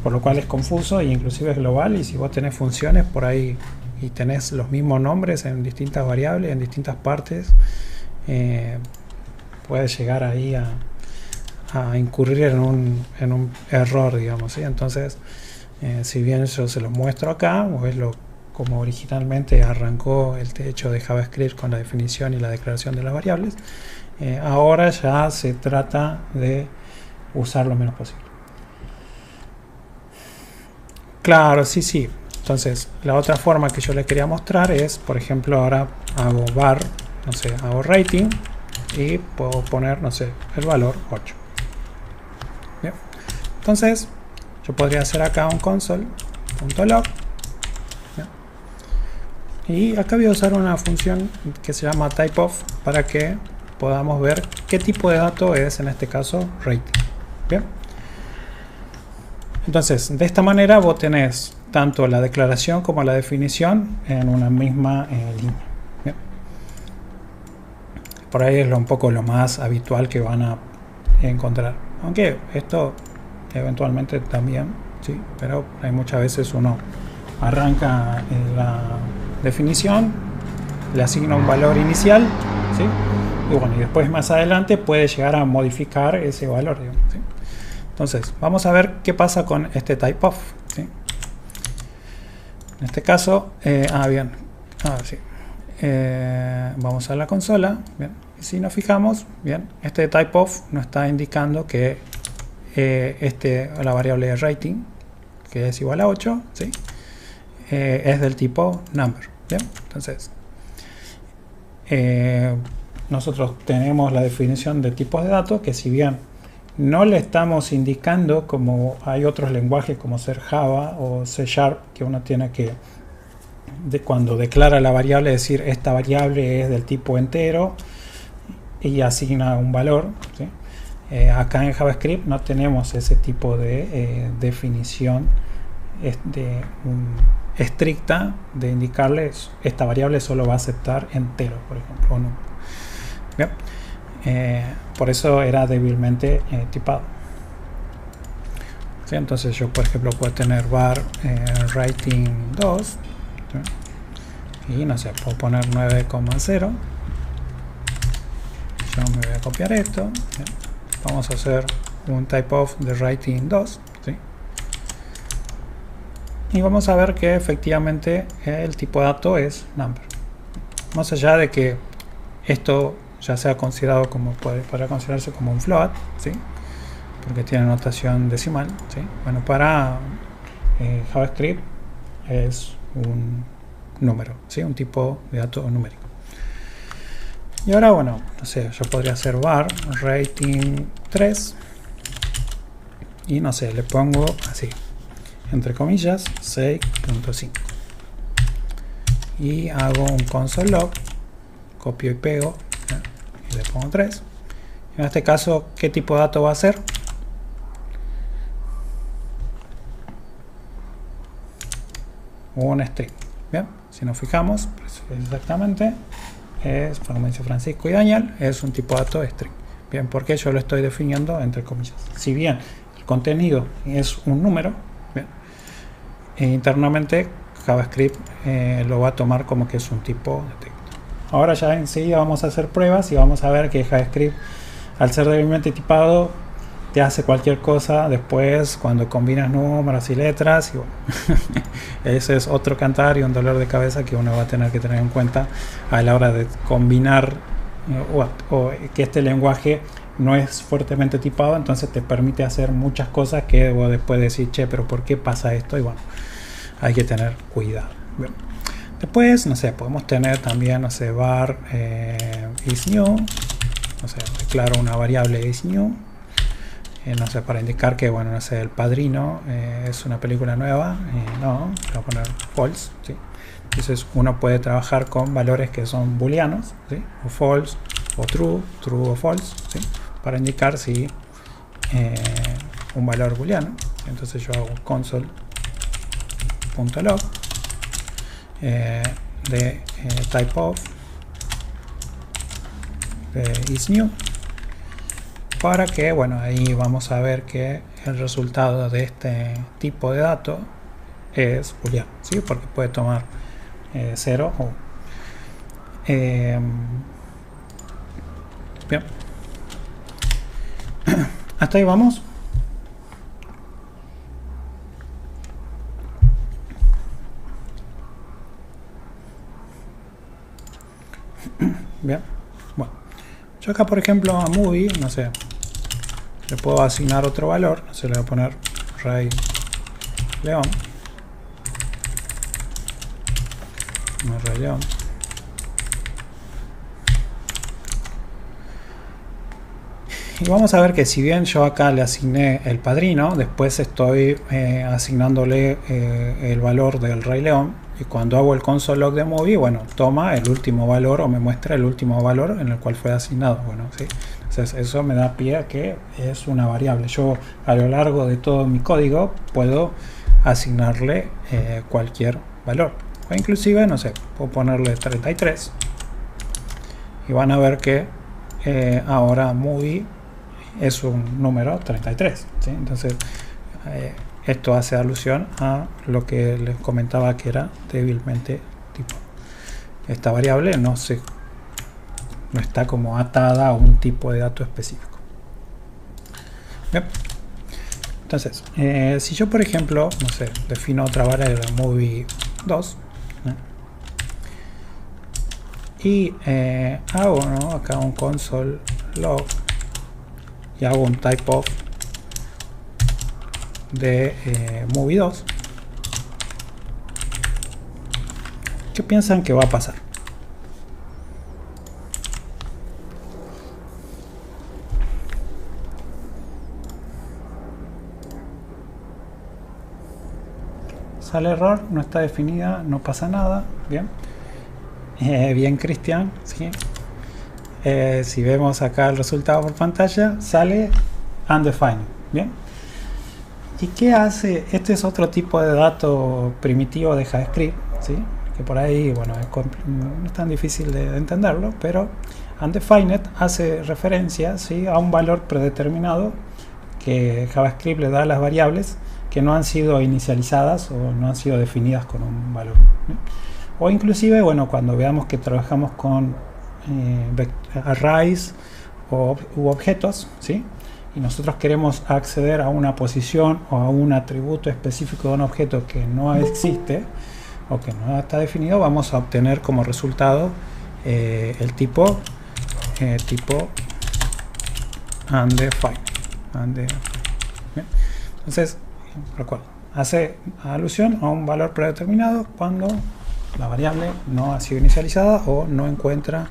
por lo cual es confuso e inclusive es global. Y si vos tenés funciones por ahí y tenés los mismos nombres en distintas variables, en distintas partes, puedes llegar ahí a incurrir en un error, digamos, ¿sí? Entonces, si bien yo se los muestro acá, o es como originalmente arrancó el hecho de JavaScript con la definición y la declaración de las variables, ahora ya se trata de usar lo menos posible. Claro, sí. Entonces, la otra forma que yo les quería mostrar es, por ejemplo, ahora hago var, no sé, hago rating y puedo poner, no sé, el valor 8. Bien. Entonces, yo podría hacer acá un console.log. Y acá voy a usar una función que se llama typeof para que podamos ver qué tipo de dato es, en este caso, rating. Bien. Entonces, de esta manera vos tenés tanto la declaración como la definición en una misma línea. Bien. Por ahí es un poco lo más habitual que van a encontrar. Aunque esto eventualmente también, sí, pero hay muchas veces uno arranca la definición, le asigna un valor inicial, ¿sí? Y bueno, y después más adelante puede llegar a modificar ese valor, digamos, ¿sí? Entonces, vamos a ver qué pasa con este typeof, ¿sí? En este caso, bien, sí. Vamos a la consola, bien. Y si nos fijamos, bien, este typeof nos está indicando que la variable de rating, que es igual a 8, ¿sí? Es del tipo number. Bien, entonces nosotros tenemos la definición de tipos de datos que, si bien no le estamos indicando como hay otros lenguajes como ser Java o C#, que uno tiene que, cuando declara la variable, decir esta variable es del tipo entero y asigna un valor, ¿sí? Acá en JavaScript no tenemos ese tipo de definición estricta de indicarles esta variable solo va a aceptar entero, por ejemplo, o no. Bien. Por eso era débilmente tipado, ¿sí? Entonces yo, por ejemplo, puedo tener var rating 2, ¿sí? Y no sé, puedo poner 9,0. Yo me voy a copiar esto, ¿sí? Vamos a hacer un typeof de rating 2, ¿sí? Y vamos a ver que efectivamente el tipo de dato es number. Más allá de que esto ya sea considerado como, podrá considerarse como un float, ¿sí? Porque tiene notación decimal, ¿sí? Bueno, para JavaScript es un número, ¿sí? Un tipo de dato numérico. Y ahora, bueno, no sé, yo podría hacer var rating 3 y no sé, le pongo así, entre comillas, 6.5, y hago un console log, copio y pego, y le pongo 3. En este caso, ¿qué tipo de dato va a ser? Un string. Bien, si nos fijamos, pues exactamente es, como dice Francisco y Daniel, es un tipo de dato string. Bien, porque yo lo estoy definiendo entre comillas. Si bien el contenido es un número, bien, internamente JavaScript lo va a tomar como que es un tipo de texto. Ahora ya enseguida vamos a hacer pruebas y vamos a ver que JavaScript, al ser débilmente tipado, te hace cualquier cosa después cuando combinas números y letras. Y bueno, ese es otro cantar y un dolor de cabeza que uno va a tener que tener en cuenta a la hora de combinar o que este lenguaje no es fuertemente tipado, entonces te permite hacer muchas cosas que vos después decís, che, pero ¿por qué pasa esto? Y bueno, hay que tener cuidado. Bien. Después, no sé, podemos tener también, no sé, var isNew, no sé, declaro una variable isNew, no sé, para indicar que, bueno, no sé, El Padrino es una película nueva, no, voy a poner false, ¿sí? Entonces uno puede trabajar con valores que son booleanos, ¿sí? O false, o true, true o false, ¿sí? Para indicar si un valor booleano. Entonces yo hago console.log de type of isNew, para que, bueno, ahí vamos a ver que el resultado de este tipo de dato es booleano, ¿sí? Porque puede tomar 0 o bien. Hasta ahí vamos. Bien, bueno, yo acá por ejemplo a movie, no sé, le puedo asignar otro valor, no sé, le voy a poner Rey León, Rey León, y vamos a ver que si bien yo acá le asigné El Padrino, después estoy asignándole el valor del Rey León. Y cuando hago el console log de movie, bueno, toma el último valor o me muestra el último valor en el cual fue asignado. Bueno, ¿sí? Entonces eso me da pie a que es una variable. Yo a lo largo de todo mi código puedo asignarle cualquier valor. O inclusive, no sé, puedo ponerle 33. Y van a ver que ahora movie es un número 33. ¿Sí? Entonces esto hace alusión a lo que les comentaba que era débilmente tipo. Esta variable no está como atada a un tipo de dato específico. Bien. Entonces, si yo por ejemplo, no sé, defino otra variable movie2 y hago, ¿no?, acá un console log y hago un type of de movie2, ¿qué piensan que va a pasar? Sale error, no está definida, no pasa nada. Bien, bien, Cristian, ¿sí? Si vemos acá el resultado por pantalla, sale undefined. Bien. ¿Y qué hace? Este es otro tipo de dato primitivo de JavaScript, ¿sí? Que por ahí, bueno, no es tan difícil de entenderlo, pero undefined hace referencia, ¿sí?, a un valor predeterminado que JavaScript le da a las variables que no han sido inicializadas o no han sido definidas con un valor, ¿sí? O inclusive, bueno, cuando veamos que trabajamos con arrays u objetos, ¿sí?, y nosotros queremos acceder a una posición o a un atributo específico de un objeto que no existe o que no está definido, vamos a obtener como resultado el tipo undefined. Bien. Entonces, recuerda, hace alusión a un valor predeterminado cuando la variable no ha sido inicializada o no encuentra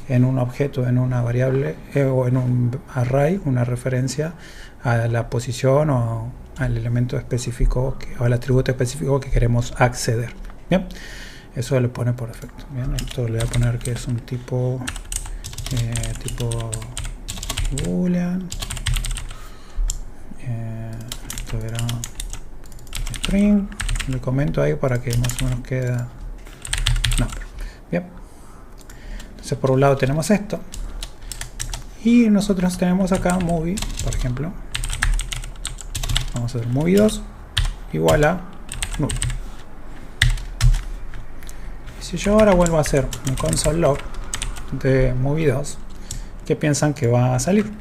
en un objeto, en una variable o en un array una referencia a la posición o al elemento específico o al atributo específico que queremos acceder. Bien, eso le pone por defecto. Bien, esto le voy a poner que es un tipo boolean. Esto era string. Le comento ahí para que más o menos queda. No, bien. Entonces por un lado tenemos esto y nosotros tenemos acá movie, por ejemplo. Vamos a hacer movie2 igual a null. Si yo ahora vuelvo a hacer un console log de movie 2, ¿qué piensan que va a salir?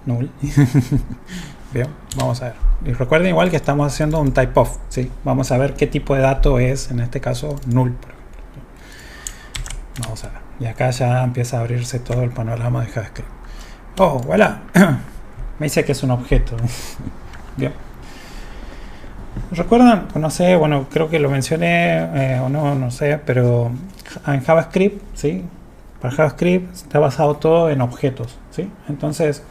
Null. Bien, vamos a ver. Y recuerden igual que estamos haciendo un type of, ¿sí? Vamos a ver qué tipo de dato es, en este caso, null. Vamos a ver. Y acá ya empieza a abrirse todo el panorama de JavaScript. Oh, voilà. Me dice que es un objeto. Bien. ¿Recuerdan? No sé, bueno, creo que lo mencioné o no, no sé, pero en JavaScript, ¿sí? Para JavaScript está basado todo en objetos, ¿sí? Entonces,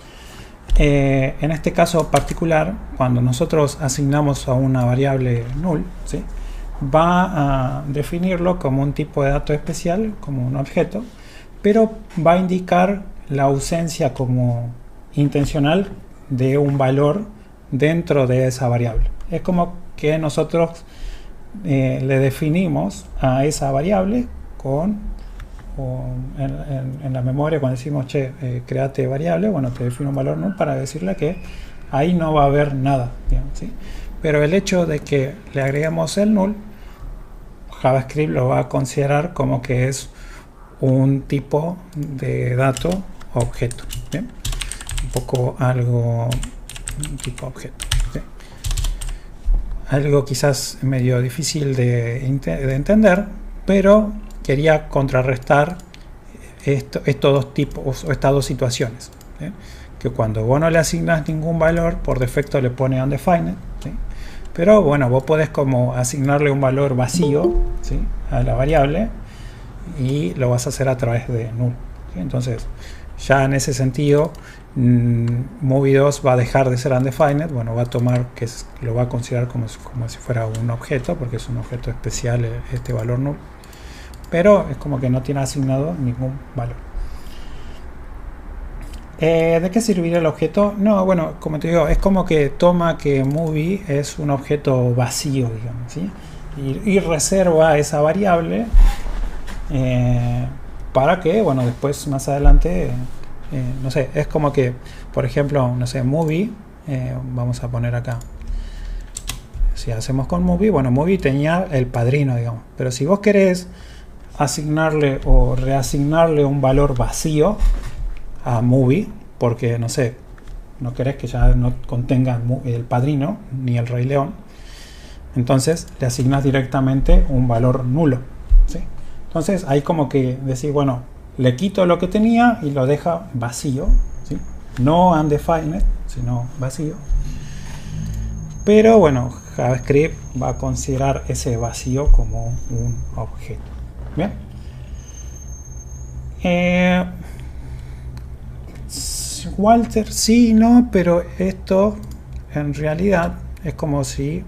en este caso particular, cuando nosotros asignamos a una variable null, ¿sí? Va a definirlo como un tipo de dato especial, como un objeto, pero va a indicar la ausencia como intencional de un valor dentro de esa variable. Es como que nosotros le definimos a esa variable en la memoria cuando decimos che, créate variable, bueno, te defino un valor null para decirle que ahí no va a haber nada, digamos, ¿sí? Pero el hecho de que le agreguemos el null, JavaScript lo va a considerar como que es un tipo de dato objeto, ¿bien? Un poco algo tipo objeto, ¿sí? Algo quizás medio difícil de entender, pero quería contrarrestar estos dos tipos o estas dos situaciones, ¿sí? Que cuando vos no le asignas ningún valor, por defecto le pone undefined, ¿sí? Pero bueno, vos podés como asignarle un valor vacío, ¿sí? A la variable y lo vas a hacer a través de null, ¿sí? Entonces ya en ese sentido movie 2 va a dejar de ser undefined, bueno, va a tomar que lo va a considerar como si fuera un objeto, porque es un objeto especial este valor null, pero es como que no tiene asignado ningún valor. ¿De qué serviría el objeto? No, bueno, como te digo, es como que toma que movie es un objeto vacío, digamos, ¿sí? Y reserva esa variable para que, bueno, después más adelante, no sé, es como que, por ejemplo, no sé, movie, vamos a poner acá, si hacemos con movie, bueno, movie tenía el padrino, digamos, pero si vos querés asignarle o reasignarle un valor vacío a movie, porque no sé, no querés que ya no contenga el padrino ni el Rey León, entonces le asignas directamente un valor nulo, ¿sí? Entonces ahí como que decís, bueno, le quito lo que tenía y lo deja vacío, ¿sí? No undefined, sino vacío. Pero bueno, JavaScript va a considerar ese vacío como un objeto. Bien. Walter, sí, no, pero esto en realidad es como si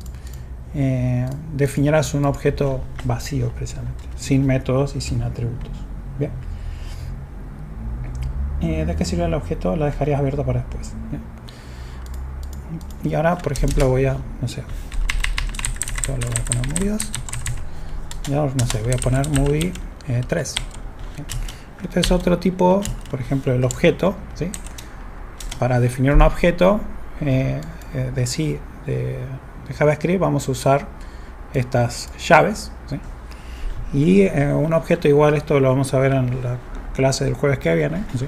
definieras un objeto vacío precisamente, sin métodos y sin atributos. Bien. ¿De qué sirve el objeto? La dejarías abierta para después. Bien. Y ahora, por ejemplo, voy a, no sé, esto lo voy a poner movie 2 y ahora, no sé, voy a poner movie 3. Bien. Este es otro tipo, por ejemplo, el objeto, ¿sí? Para definir un objeto de JavaScript vamos a usar estas llaves, ¿sí? Y un objeto igual, esto lo vamos a ver en la clase del jueves que viene, ¿sí?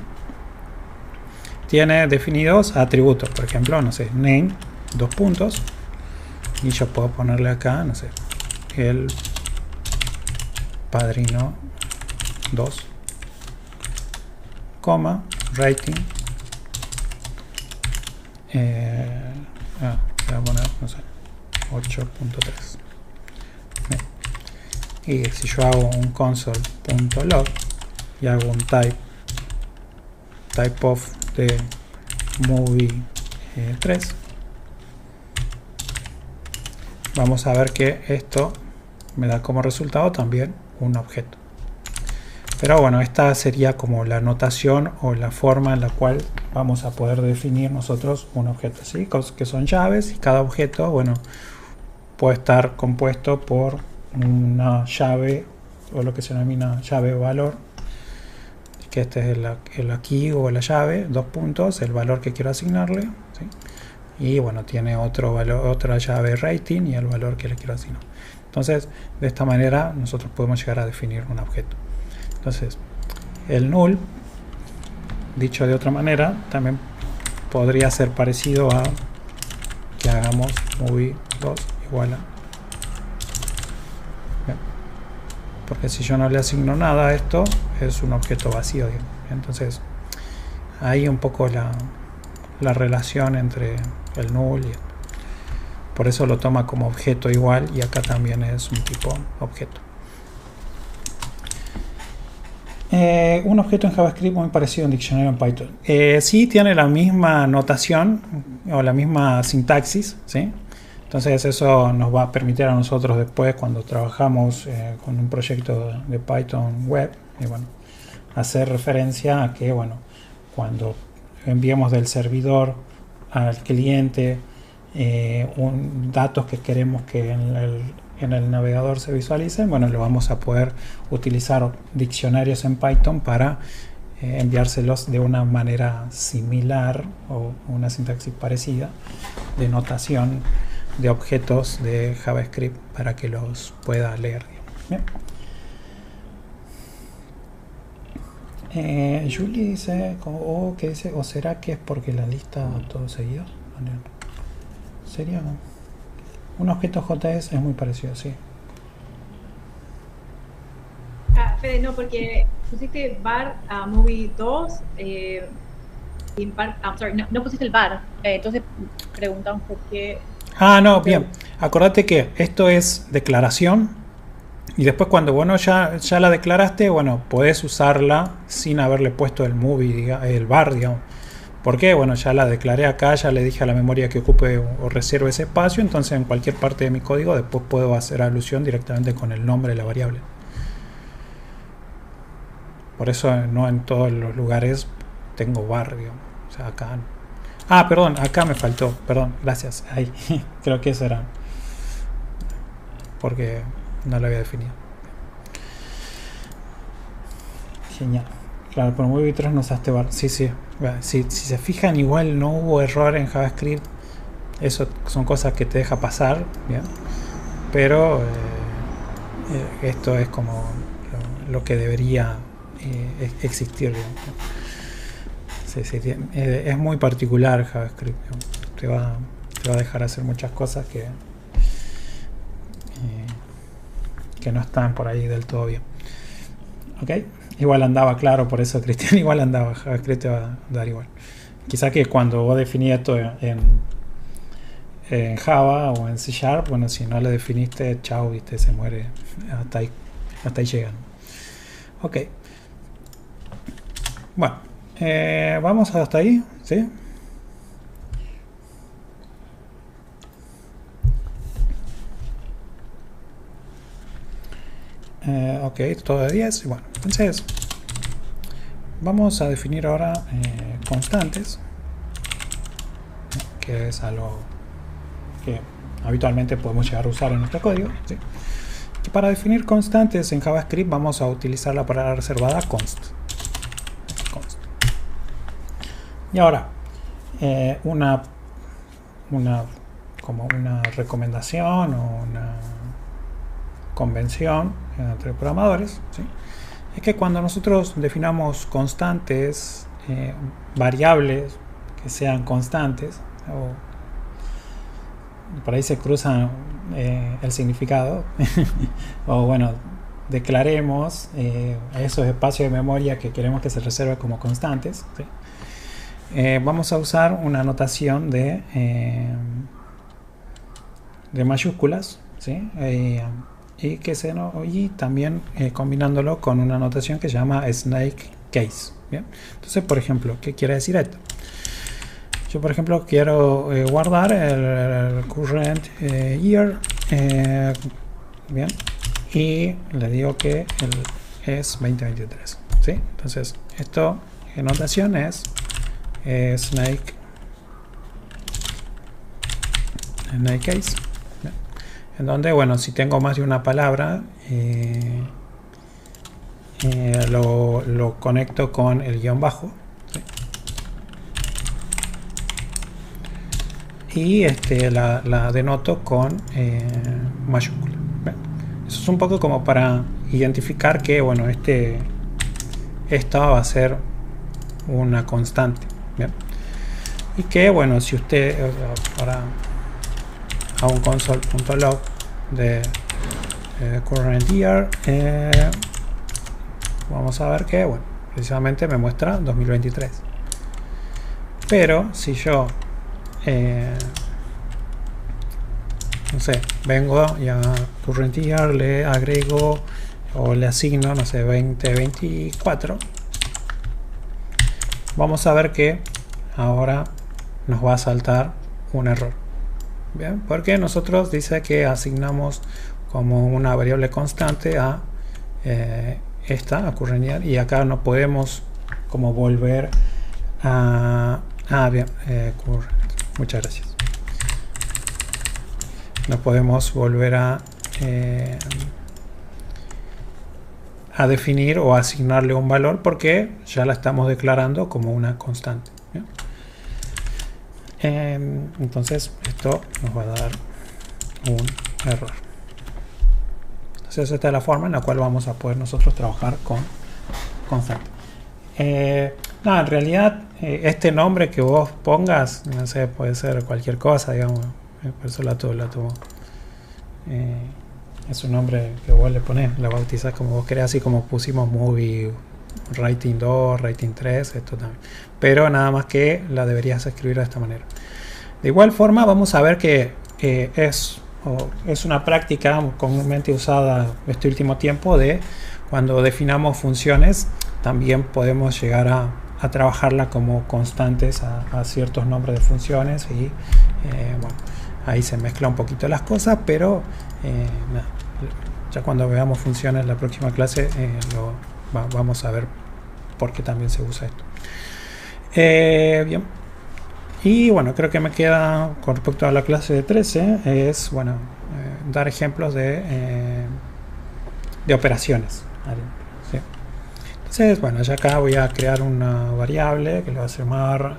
Tiene definidos atributos, por ejemplo, no sé, name, 2 puntos, y yo puedo ponerle acá, no sé, el padrino 2, coma, rating, voy a poner, no sé, 8.3. Y si yo hago un console.log y hago un type of de movie 3, vamos a ver que esto me da como resultado también un objeto. Pero bueno, esta sería como la notación o la forma en la cual vamos a poder definir nosotros un objeto, ¿sí? Que son llaves, y cada objeto, bueno, puede estar compuesto por una llave o lo que se denomina llave valor, que este es el key o la llave, 2 puntos, el valor que quiero asignarle, ¿sí? y bueno, tiene otro valor, otra llave rating y el valor que le quiero asignar. Entonces, de esta manera nosotros podemos llegar a definir un objeto. Entonces, el null, dicho de otra manera, también podría ser parecido a que hagamos movie2 igual a, ¿bien? Porque si yo no le asigno nada a esto, es un objeto vacío, digamos. Entonces ahí un poco la relación entre el null y por eso lo toma como objeto igual, y acá también es un tipo objeto. Un objeto en JavaScript muy parecido a un diccionario en Python. Sí tiene la misma notación o la misma sintaxis, ¿sí? Entonces eso nos va a permitir a nosotros después, cuando trabajamos con un proyecto de Python web, y bueno, hacer referencia a que, bueno, cuando enviemos del servidor al cliente datos que queremos que en el navegador se visualicen, bueno, lo vamos a poder utilizar diccionarios en Python para enviárselos de una manera similar o una sintaxis parecida de notación de objetos de JavaScript para que los pueda leer. Bien. Julie dice, ¿qué dice? ¿O será que es porque la lista todo seguido? ¿Sería? Un objeto JS es muy parecido, sí. Fede, no, porque pusiste var a movie 2 y var, no pusiste el var, entonces preguntamos por qué. No, bien. Acordate que esto es declaración y después cuando bueno ya la declaraste, bueno, podés usarla sin haberle puesto el movie, el var, digamos. ¿Por qué? Bueno, ya la declaré acá, ya le dije a la memoria que ocupe o reserve ese espacio, entonces en cualquier parte de mi código después puedo hacer alusión directamente con el nombre de la variable. Por eso no en todos los lugares tengo var, digamos. O sea, acá no. Perdón, acá me faltó, perdón, gracias. Ahí, creo que eso era porque no lo había definido. Genial. Claro, por movie 3 no usaste var. Sí. Si se fijan, igual no hubo error en JavaScript. Eso son cosas que te deja pasar, ¿bien? Pero esto es como lo que debería existir, ¿bien? Sí, es muy particular JavaScript, ¿bien? Te va a dejar hacer muchas cosas que no están por ahí del todo bien. ¿Ok? Igual andaba, claro, por eso Cristian igual andaba, JavaScript te va a dar igual. Quizá que cuando vos definís esto en Java o en C#, bueno, si no lo definiste, chao, viste, se muere, hasta ahí llegan. Ok. Bueno, vamos hasta ahí, ¿sí? Ok, todo de 10. Bueno, entonces vamos a definir ahora constantes, que es algo que habitualmente podemos llegar a usar en nuestro código, ¿sí? Y para definir constantes en JavaScript vamos a utilizar la palabra reservada const. Y ahora como una recomendación o una convención entre programadores, ¿sí? Es que cuando nosotros definamos constantes, variables que sean constantes, o por ahí se cruzan el significado, o bueno, declaremos esos espacios de memoria que queremos que se reserve como constantes, ¿sí? Vamos a usar una notación de mayúsculas, ¿sí? Y también combinándolo con una notación que se llama snake case, ¿bien? Entonces, por ejemplo, ¿qué quiere decir esto? Yo, por ejemplo, quiero guardar el current year, bien, y le digo que es 2023, ¿sí? Entonces, esto en notación es snake case, ¿bien? En donde, bueno, si tengo más de una palabra, lo conecto con el guión bajo, ¿sí? y la denoto con mayúscula. Eso es un poco como para identificar que, bueno, esta va a ser una constante. ¿Bien? Y que, bueno, si usted ahora a un console.log de current year, vamos a ver que, bueno, precisamente me muestra 2023. Pero si yo no sé, vengo y a current year le agrego o le asigno, no sé, 2024, vamos a ver que ahora nos va a saltar un error. Bien, porque nosotros dice que asignamos como una variable constante a a current year, y acá no podemos como volver a bien, muchas gracias. No podemos volver a definir o asignarle un valor porque ya la estamos declarando como una constante. ¿Bien? Entonces esto nos va a dar un error. Entonces esta es la forma en la cual vamos a poder nosotros trabajar con constante. No, en realidad este nombre que vos pongas, no sé, puede ser cualquier cosa, digamos. Por eso la tuvo. Es un nombre que vos le ponés, la bautizás como vos querés, así como pusimos movie writing 2, writing 3, esto también. Pero nada más que la deberías escribir de esta manera. De igual forma vamos a ver que es una práctica comúnmente usada este último tiempo de cuando definamos funciones, también podemos llegar a trabajarla como constantes a ciertos nombres de funciones y bueno, ahí se mezcla un poquito las cosas, pero nada, ya cuando veamos funciones la próxima clase vamos a ver por qué también se usa esto. Bien, y bueno, creo que me queda con respecto a la clase de 13 es, bueno, dar ejemplos de operaciones. ¿Sí? Entonces, bueno, ya acá voy a crear una variable que le va a llamar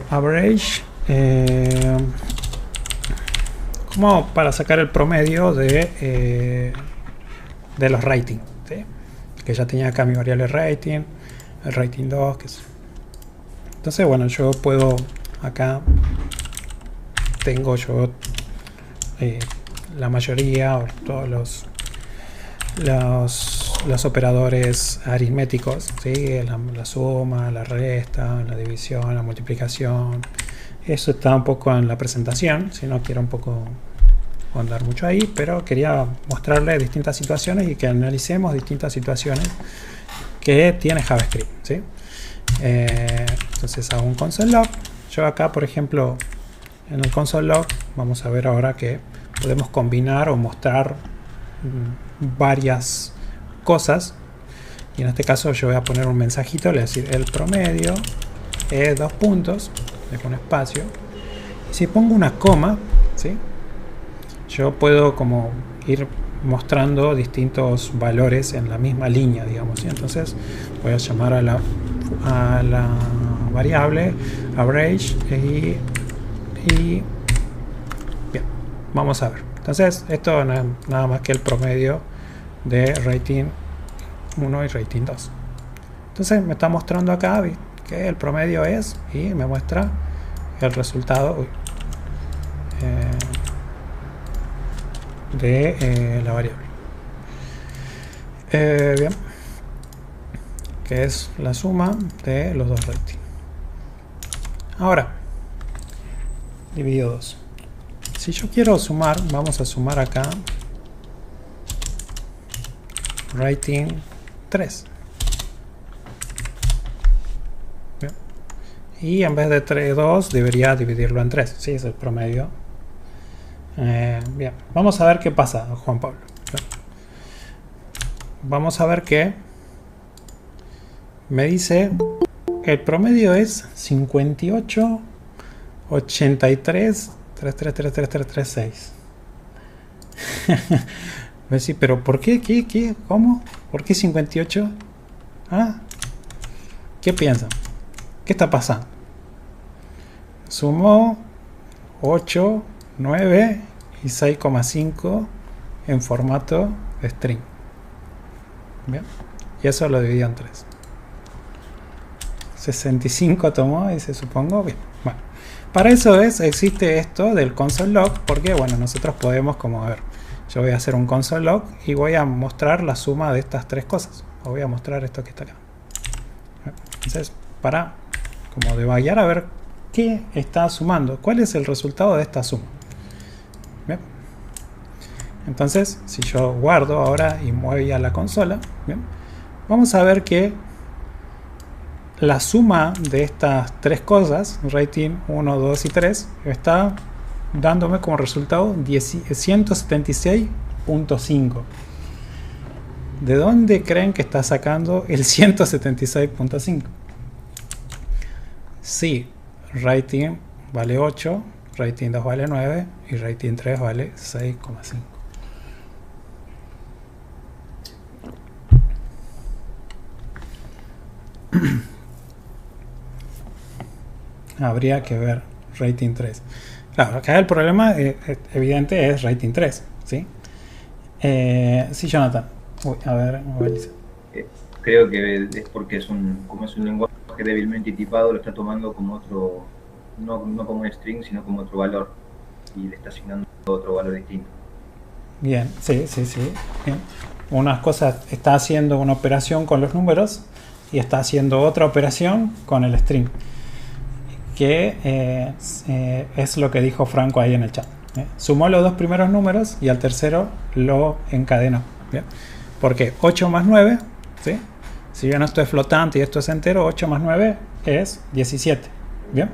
average, como para sacar el promedio de los rating, ¿sí? Que ya tenía acá mi variable rating, el rating 2, que es. Entonces, bueno, yo puedo acá tengo yo la mayoría o todos los operadores aritméticos, ¿sí? La suma, la resta, la división, la multiplicación. Eso está un poco en la presentación, si no quiero un poco andar mucho ahí, pero quería mostrarles distintas situaciones y que analicemos distintas situaciones que tiene JavaScript, ¿sí? Entonces hago un console log. Yo acá, por ejemplo, en el console log vamos a ver ahora que podemos combinar o mostrar varias cosas, y en este caso yo voy a poner un mensajito, le voy a decir el promedio es 2 puntos, dejo un espacio, y si pongo una coma, ¿sí? Yo puedo como ir mostrando distintos valores en la misma línea, digamos, ¿sí? Entonces voy a llamar a la variable average y bien, vamos a ver. Entonces esto no es nada más que el promedio de rating 1 y rating 2. Entonces me está mostrando acá que el promedio es, y me muestra el resultado de la variable. Bien, que es la suma de los dos ratings. Ahora, dividido 2. Si yo quiero sumar, vamos a sumar acá rating 3. Bien. Y en vez de 2 debería dividirlo en 3. Sí, es el promedio. Bien, vamos a ver qué pasa, Juan Pablo. Bien. Vamos a ver que me dice el promedio es 58 83 333336. Voy a decir, pero ¿por qué? ¿Qué? ¿Cómo? ¿Por qué 58? ¿Ah? ¿Qué piensan? ¿Qué está pasando? sumó 8, 9 y 6,5 en formato string. Bien. Y eso lo dividió en 3. 65 tomó, dice, supongo. Bien. Bueno, para eso existe esto del console log, porque bueno, nosotros podemos, como a ver, yo voy a hacer un console log y voy a mostrar la suma de estas tres cosas. O voy a mostrar esto que está acá. Entonces, para como debaguear a ver qué está sumando, cuál es el resultado de esta suma. Bien. Entonces, si yo guardo ahora y muevo a la consola, bien, vamos a ver que la suma de estas tres cosas, rating 1, 2 y 3, está dándome como resultado 176.5. ¿De dónde creen que está sacando el 176.5? Sí, rating vale 8, rating 2 vale 9 y rating 3 vale 6,5. Habría que ver rating 3. Claro, acá el problema evidente es rating 3, ¿sí? Sí, Jonathan. Uy, a ver, creo que es porque como es un lenguaje débilmente tipado, lo está tomando como otro, no como un string, sino como otro valor, y le está asignando otro valor distinto. Bien, sí. Bien. Unas cosas, está haciendo una operación con los números y está haciendo otra operación con el string, que es lo que dijo Franco ahí en el chat. Sumó los dos primeros números y al tercero lo encadenó. ¿Bien? Porque 8 más 9, ¿sí? Si bien esto es flotante y esto es entero, 8 más 9 es 17. ¿Bien?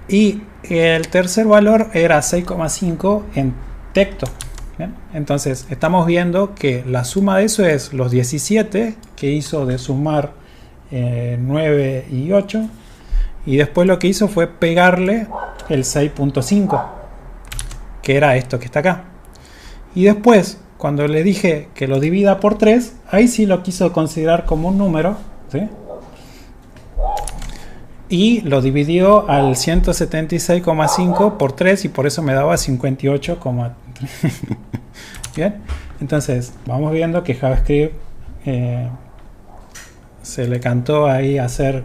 Y el tercer valor era 6,5 en texto. ¿Bien? Entonces estamos viendo que la suma de eso es los 17 que hizo de sumar 9 y 8. Y después lo que hizo fue pegarle el 6.5, que era esto que está acá. Y después, cuando le dije que lo divida por 3, ahí sí lo quiso considerar como un número, ¿sí? Y lo dividió al 176,5 por 3 y por eso me daba 58, Bien, entonces vamos viendo que JavaScript se le cantó ahí hacer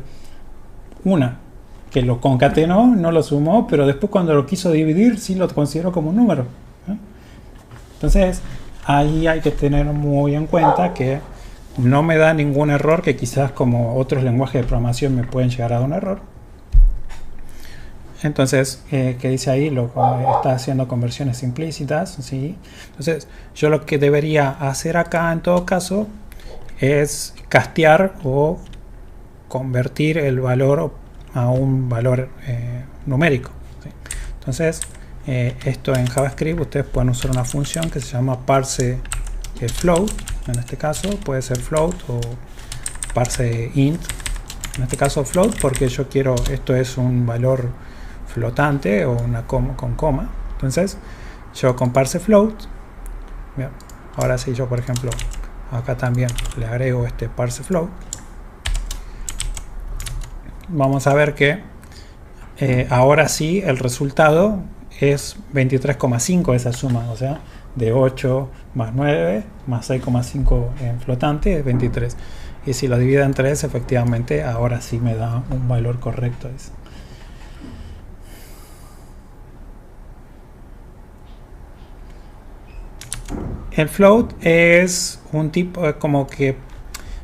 que lo concatenó, no lo sumó, pero después cuando lo quiso dividir sí lo consideró como un número. Entonces ahí hay que tener muy en cuenta que no me da ningún error, que quizás como otros lenguajes de programación me pueden llegar a dar un error. Entonces, que dice ahí, está haciendo conversiones implícitas, ¿sí? Entonces yo lo que debería hacer acá en todo caso es castear o convertir el valor a un valor numérico, ¿sí? Entonces esto en JavaScript ustedes pueden usar una función que se llama parse float. En este caso puede ser float o parse int, en este caso float porque yo quiero, esto es un valor flotante o una coma con coma. Entonces yo con parse float, bien, ahora sí, yo por ejemplo acá también le agrego este parse float, vamos a ver que ahora sí el resultado es 23,5 esa suma, o sea, de 8 más 9 más 6,5 en flotante es 23. Y si lo divido en 3, efectivamente ahora sí me da un valor correcto. El float es un tipo como que,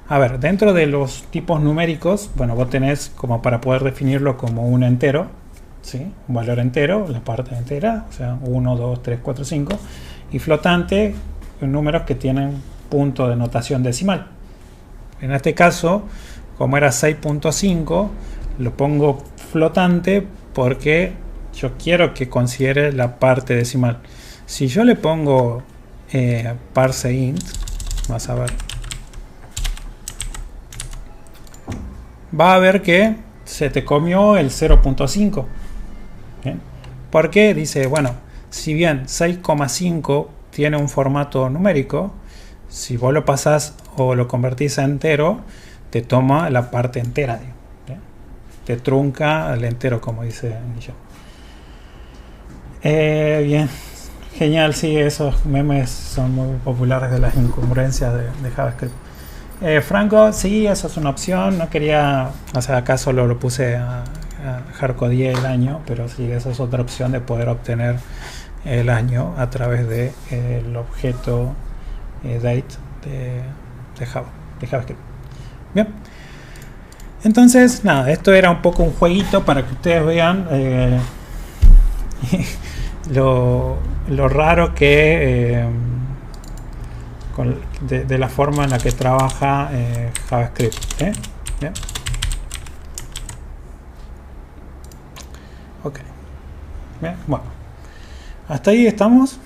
a ver, dentro de los tipos numéricos, bueno, vos tenés como para poder definirlo como un entero, ¿sí? Un valor entero, la parte entera, o sea, 1, 2, 3, 4, 5, y flotante, números que tienen punto de notación decimal. En este caso, como era 6.5, lo pongo flotante porque yo quiero que considere la parte decimal. Si yo le pongo parse int, vas a ver, va a ver que se te comió el 0.5. Porque dice, bueno, si bien 6,5 tiene un formato numérico, si vos lo pasás o lo convertís a entero, te toma la parte entera. te trunca el entero, como dice yo. Bien, genial, sí, esos memes son muy populares de las incongruencias de JavaScript. Franco, sí, eso es una opción. No quería, o sea, acá solo lo puse a hardcodeé el año, pero sí, esa es otra opción de poder obtener el año a través de el objeto date de JavaScript. Bien, entonces nada, esto era un poco un jueguito para que ustedes vean lo raro que de la forma en la que trabaja JavaScript. Bien. Ok. Bien, bueno, hasta ahí estamos.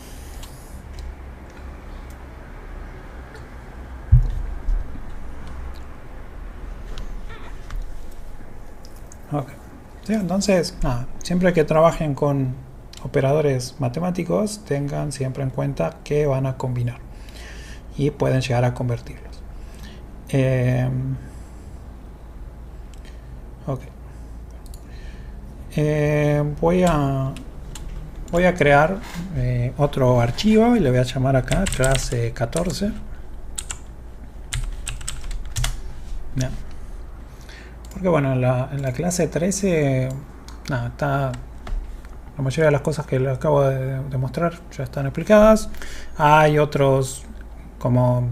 Okay. Sí, entonces, nada, siempre que trabajen con operadores matemáticos, tengan siempre en cuenta que van a combinar y pueden llegar a convertirlos. Okay. Voy a crear otro archivo y le voy a llamar acá clase 14. Bien. Porque bueno, en la clase 13 nada, está la mayoría de las cosas que les acabo de mostrar ya están explicadas. Hay otros como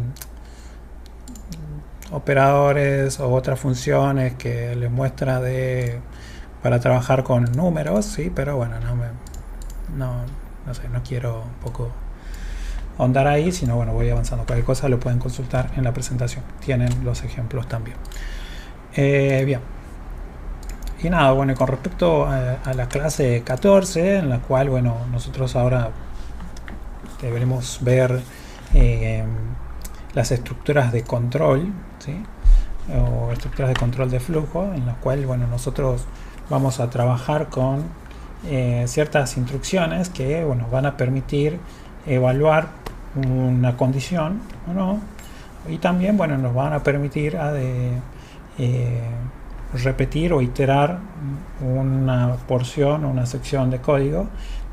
operadores o otras funciones que les muestra para trabajar con números, sí, pero bueno, no sé, no quiero un poco ahondar ahí, sino bueno, voy avanzando. Cualquier cosa lo pueden consultar en la presentación, tienen los ejemplos también. Bien, y nada, bueno, con respecto a la clase 14, en la cual, bueno, nosotros ahora deberemos ver las estructuras de control, ¿sí? O estructuras de control de flujo, en la cual, bueno, nosotros vamos a trabajar con ciertas instrucciones que, bueno, van a permitir evaluar una condición o no, y también, bueno, nos van a permitir repetir o iterar una porción o una sección de código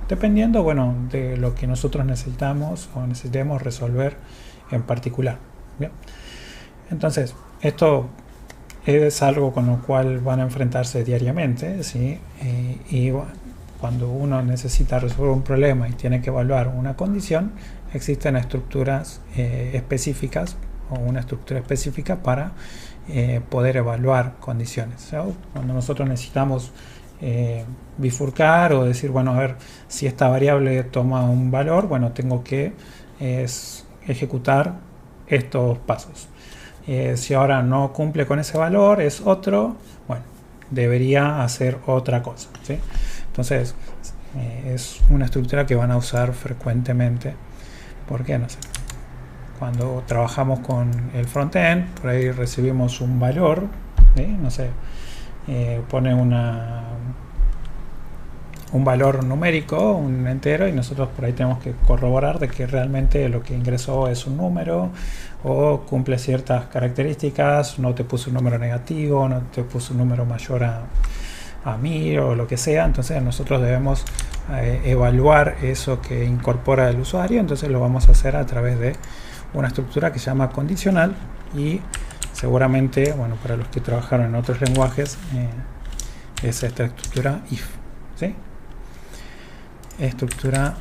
dependiendo, bueno, de lo que nosotros necesitamos o necesitemos resolver en particular. Bien. Entonces, esto es algo con lo cual van a enfrentarse diariamente, ¿sí? Y bueno, cuando uno necesita resolver un problema y tiene que evaluar una condición, existen estructuras específicas o una estructura específica para poder evaluar condiciones. ¿So? Cuando nosotros necesitamos bifurcar o decir, bueno, a ver si esta variable toma un valor, bueno, tengo que ejecutar estos pasos. Si ahora no cumple con ese valor, es otro, bueno, debería hacer otra cosa, ¿sí? Entonces, es una estructura que van a usar frecuentemente, porque no sé, cuando trabajamos con el frontend, por ahí recibimos un valor, ¿sí? No sé, pone un valor numérico, un entero, y nosotros por ahí tenemos que corroborar de que realmente lo que ingresó es un número o cumple ciertas características, no te puso un número negativo, no te puso un número mayor a 1000 o lo que sea. Entonces nosotros debemos evaluar eso que incorpora el usuario. Entonces lo vamos a hacer a través de una estructura que se llama condicional, y seguramente, bueno, para los que trabajaron en otros lenguajes, es esta estructura if, ¿sí? Estructura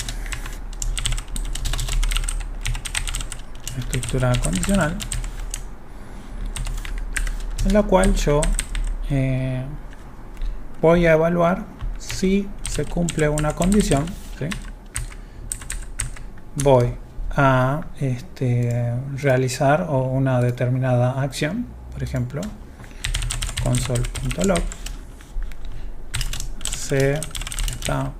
condicional, en la cual yo voy a evaluar si se cumple una condición, ¿sí? Voy a realizar una determinada acción, por ejemplo, console.log se está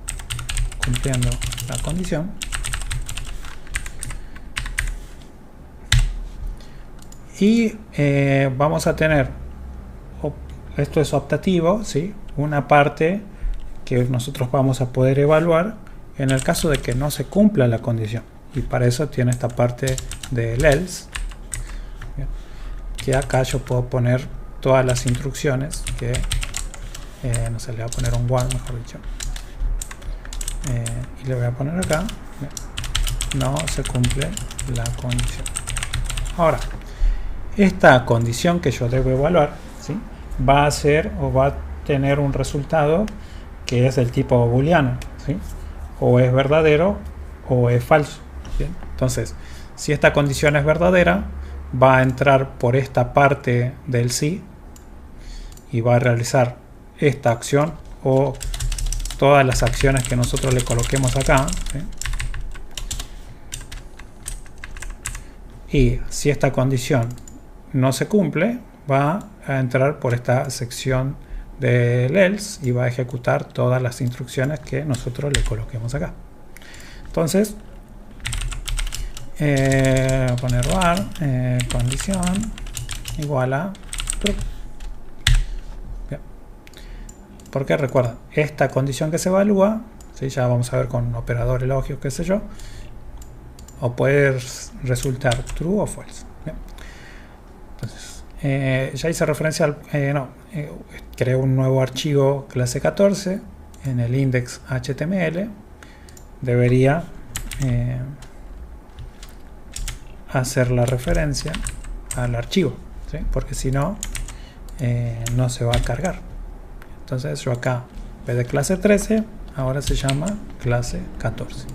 cumpliendo la condición, y vamos a tener, esto es optativo, ¿sí? Una parte que nosotros vamos a poder evaluar en el caso de que no se cumpla la condición, y para eso tiene esta parte del else. Bien. Que acá yo puedo poner todas las instrucciones que no sé, le voy a poner un 1, mejor dicho, y le voy a poner acá, no se cumple la condición. Ahora, esta condición que yo debo evaluar, ¿sí?, va a ser o va a tener un resultado que es del tipo booleano, ¿sí?, o es verdadero o es falso. ¿Bien? Entonces, si esta condición es verdadera, va a entrar por esta parte del sí y va a realizar esta acción o todas las acciones que nosotros le coloquemos acá, ¿sí? Y si esta condición no se cumple, va a entrar por esta sección del else y va a ejecutar todas las instrucciones que nosotros le coloquemos acá. Entonces, poner var condición igual a true. Bien. Porque recuerda, esta condición que se evalúa, ¿sí?, ya vamos a ver con operadores lógicos, qué sé yo, o puede resultar true o false. Bien. Entonces, ya hice referencia al creé un nuevo archivo clase 14 en el index HTML. Debería hacer la referencia al archivo, ¿sí?, porque si no, no se va a cargar. Entonces yo acá, en vez de clase 13, ahora se llama clase 14.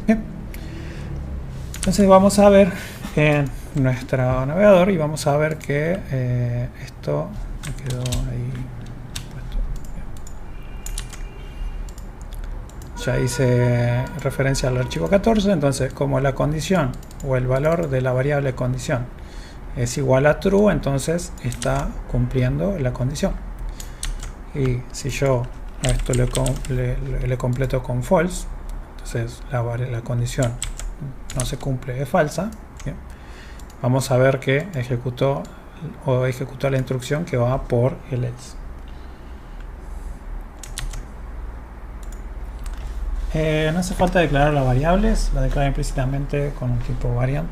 Bien. Entonces vamos a ver en nuestro navegador y vamos a ver que esto me quedó ahí puesto. Ya hice referencia al archivo 14, entonces como la condición o el valor de la variable condición es igual a true, entonces está cumpliendo la condición. Y si yo a esto le completo con false, entonces la condición no se cumple, es falsa. Bien. Vamos a ver que ejecutó la instrucción que va por el else. No hace falta declarar las variables, la declara implícitamente con un tipo variant.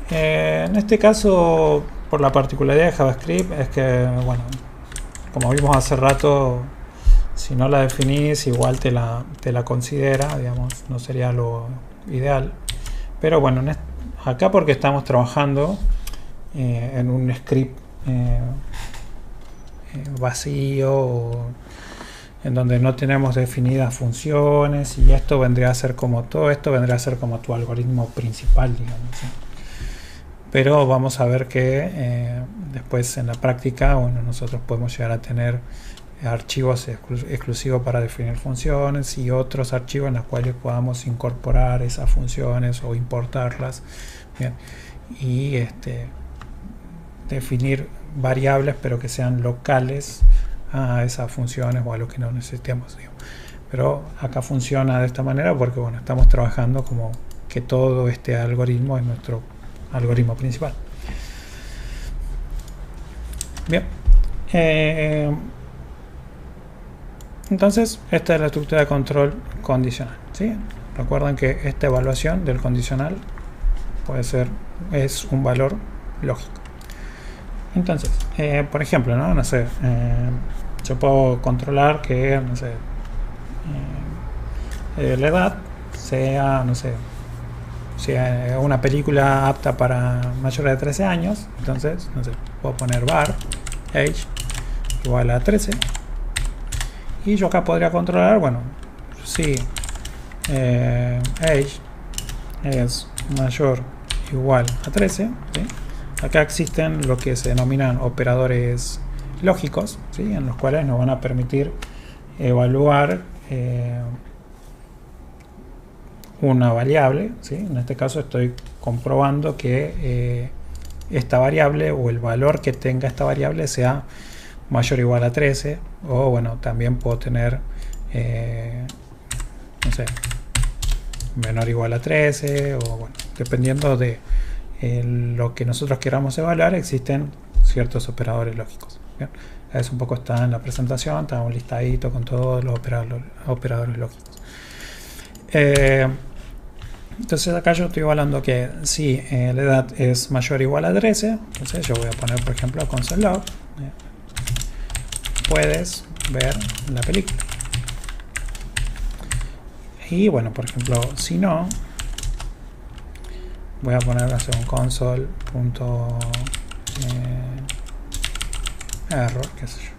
En este caso, por la particularidad de JavaScript, es que, bueno, como vimos hace rato, si no la definís, igual te la considera, digamos, no sería lo ideal. Pero bueno, acá porque estamos trabajando en un script vacío, en donde no tenemos definidas funciones, y esto vendría a ser como todo esto vendría a ser como tu algoritmo principal, digamos, ¿sí? Pero vamos a ver que después en la práctica, bueno, nosotros podemos llegar a tener archivos exclusivos para definir funciones y otros archivos en los cuales podamos incorporar esas funciones o importarlas. Bien. Y definir variables pero que sean locales a esas funciones o a lo que no necesitemos, digamos. Pero acá funciona de esta manera porque, bueno, estamos trabajando como que todo este algoritmo es nuestro algoritmo principal. Bien. Entonces, esta es la estructura de control condicional, ¿sí? Recuerden que esta evaluación del condicional es un valor lógico. Entonces, por ejemplo, no sé, yo puedo controlar que, no sé, la edad sea, no sé, sea una película apta para mayores de 13 años. Entonces, no sé, puedo poner var age igual a 13. Y yo acá podría controlar, bueno, si age es mayor o igual a 13, ¿sí? Acá existen lo que se denominan operadores lógicos, ¿sí?, en los cuales nos van a permitir evaluar una variable, ¿sí? En este caso estoy comprobando que esta variable o el valor que tenga esta variable sea mayor o igual a 13, o bueno, también puedo tener no sé, menor o igual a 13, o bueno, dependiendo de lo que nosotros queramos evaluar, existen ciertos operadores lógicos. Bien, eso un poco está en la presentación, está un listadito con todos los operadores lógicos. Entonces acá yo estoy evaluando que si la edad es mayor o igual a 13, entonces yo voy a poner, por ejemplo, console.log puedes ver la película. Y bueno, por ejemplo, si no, voy a poner un console.error, qué sé yo.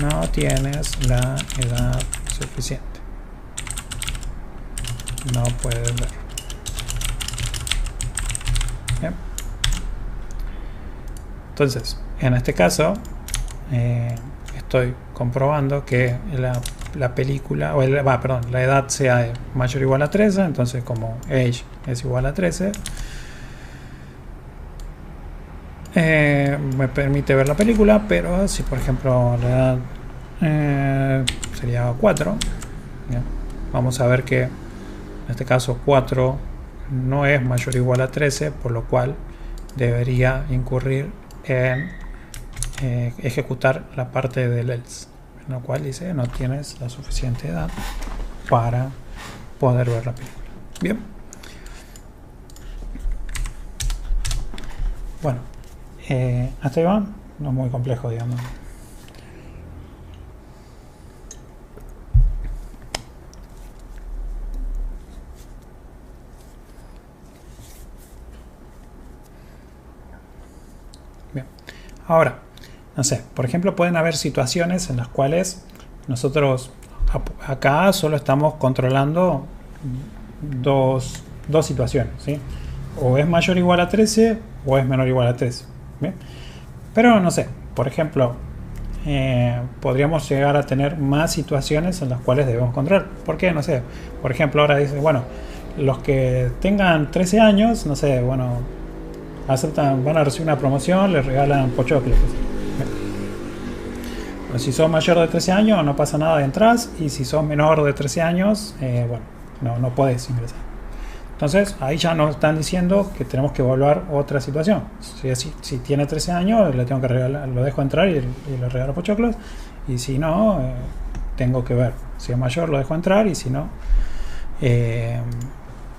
No tienes la edad suficiente. No puedes ver. Bien. Entonces, en este caso, estoy comprobando que la película, perdón, la edad sea mayor o igual a 13, entonces como age es igual a 13, me permite ver la película, pero si por ejemplo la edad sería 4, ¿bien? Vamos a ver que en este caso 4 no es mayor o igual a 13, por lo cual debería incurrir en ejecutar la parte del else, en lo cual dice no tienes la suficiente edad para poder ver la película. Bien, bueno, hasta ahí va, no es muy complejo, digamos. Bien, ahora, no sé, por ejemplo, pueden haber situaciones en las cuales nosotros acá solo estamos controlando dos situaciones, ¿sí? O es mayor o igual a 13 o es menor o igual a 13. ¿Bien? Pero no sé, por ejemplo, podríamos llegar a tener más situaciones en las cuales debemos controlar. ¿Por qué? No sé, por ejemplo, ahora dice, bueno, los que tengan 13 años, no sé, bueno, van a recibir una promoción, les regalan pochoclos. Si sos mayor de 13 años no pasa nada de entras, y si sos menor de 13 años, bueno, no puedes ingresar. Entonces ahí ya nos están diciendo que tenemos que evaluar otra situación. Si tiene 13 años, le tengo que regalar, lo dejo entrar y le regalo pochoclos, y si no, tengo que ver. Si es mayor lo dejo entrar, y si no,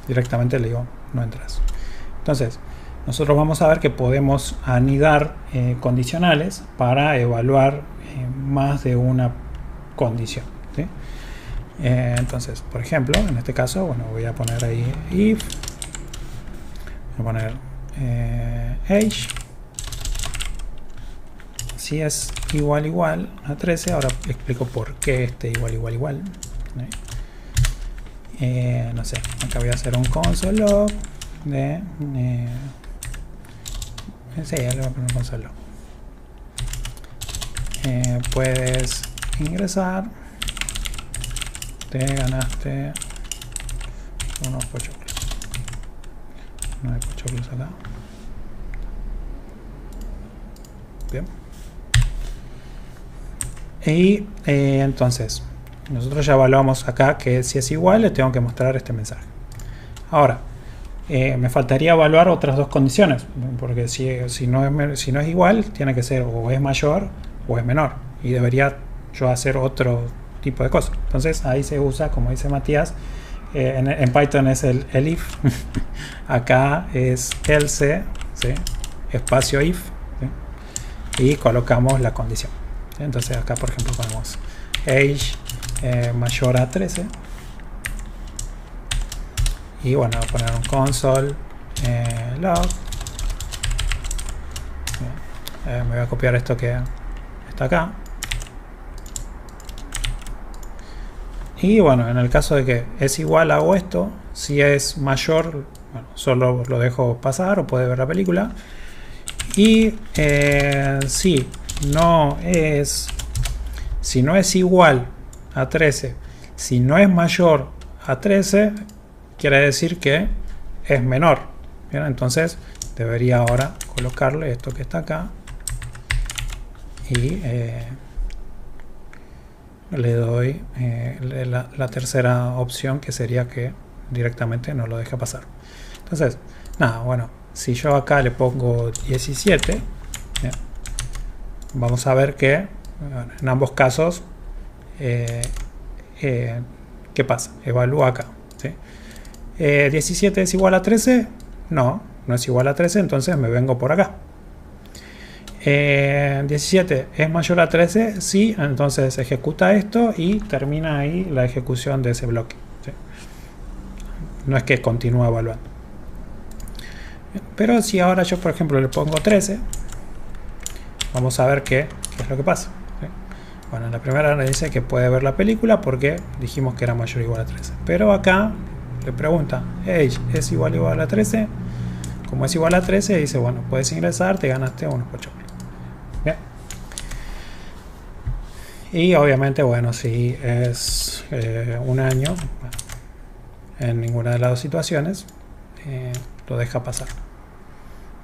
directamente le digo no entras. Entonces nosotros vamos a ver que podemos anidar condicionales para evaluar más de una condición, ¿sí? Entonces, por ejemplo, en este caso, bueno, voy a poner ahí if, voy a poner age, si es igual a 13. Ahora explico por qué este igual, no sé, acá voy a hacer un console log de sí, ya le voy a poner un console log. Puedes ingresar, te ganaste unos pochoclos. No hay pochoclos acá. Bien. Y entonces nosotros ya evaluamos acá que si es igual le tengo que mostrar este mensaje. Ahora me faltaría evaluar otras dos condiciones, porque si no es igual, tiene que ser o es mayor o es menor, y debería yo hacer otro tipo de cosas. Entonces ahí se usa, como dice Matías, en Python es el if, acá es else, ¿sí? Espacio if, ¿sí? Y colocamos la condición, ¿sí? Entonces acá por ejemplo ponemos age mayor a 13, y bueno, voy a poner un console log, me voy a copiar esto que está acá, y bueno, en el caso de que es igual a esto, si es mayor, bueno, solo lo dejo pasar o puede ver la película, y si no es igual a 13, si no es mayor a 13, quiere decir que es menor. Bien, entonces debería ahora colocarle esto que está acá, y le doy la tercera opción, que sería que directamente no lo deje pasar. Entonces, nada, bueno, si yo acá le pongo 17, bien, vamos a ver que bueno, en ambos casos ¿qué pasa? Evalúa acá, ¿sí? 17 es igual a 13, no es igual a 13, entonces me vengo por acá. 17 es mayor a 13, sí, entonces ejecuta esto y termina ahí la ejecución de ese bloque, ¿sí? No es que continúa evaluando. Pero si ahora yo, por ejemplo, le pongo 13, vamos a ver qué es lo que pasa, ¿sí? Bueno, en la primera le dice que puede ver la película porque dijimos que era mayor o igual a 13. Pero acá le pregunta, age es igual o igual a 13. Como es igual a 13, dice, bueno, puedes ingresar, te ganaste unos pochoclos. Bien. Y obviamente, bueno, si es un año, en ninguna de las dos situaciones, lo deja pasar.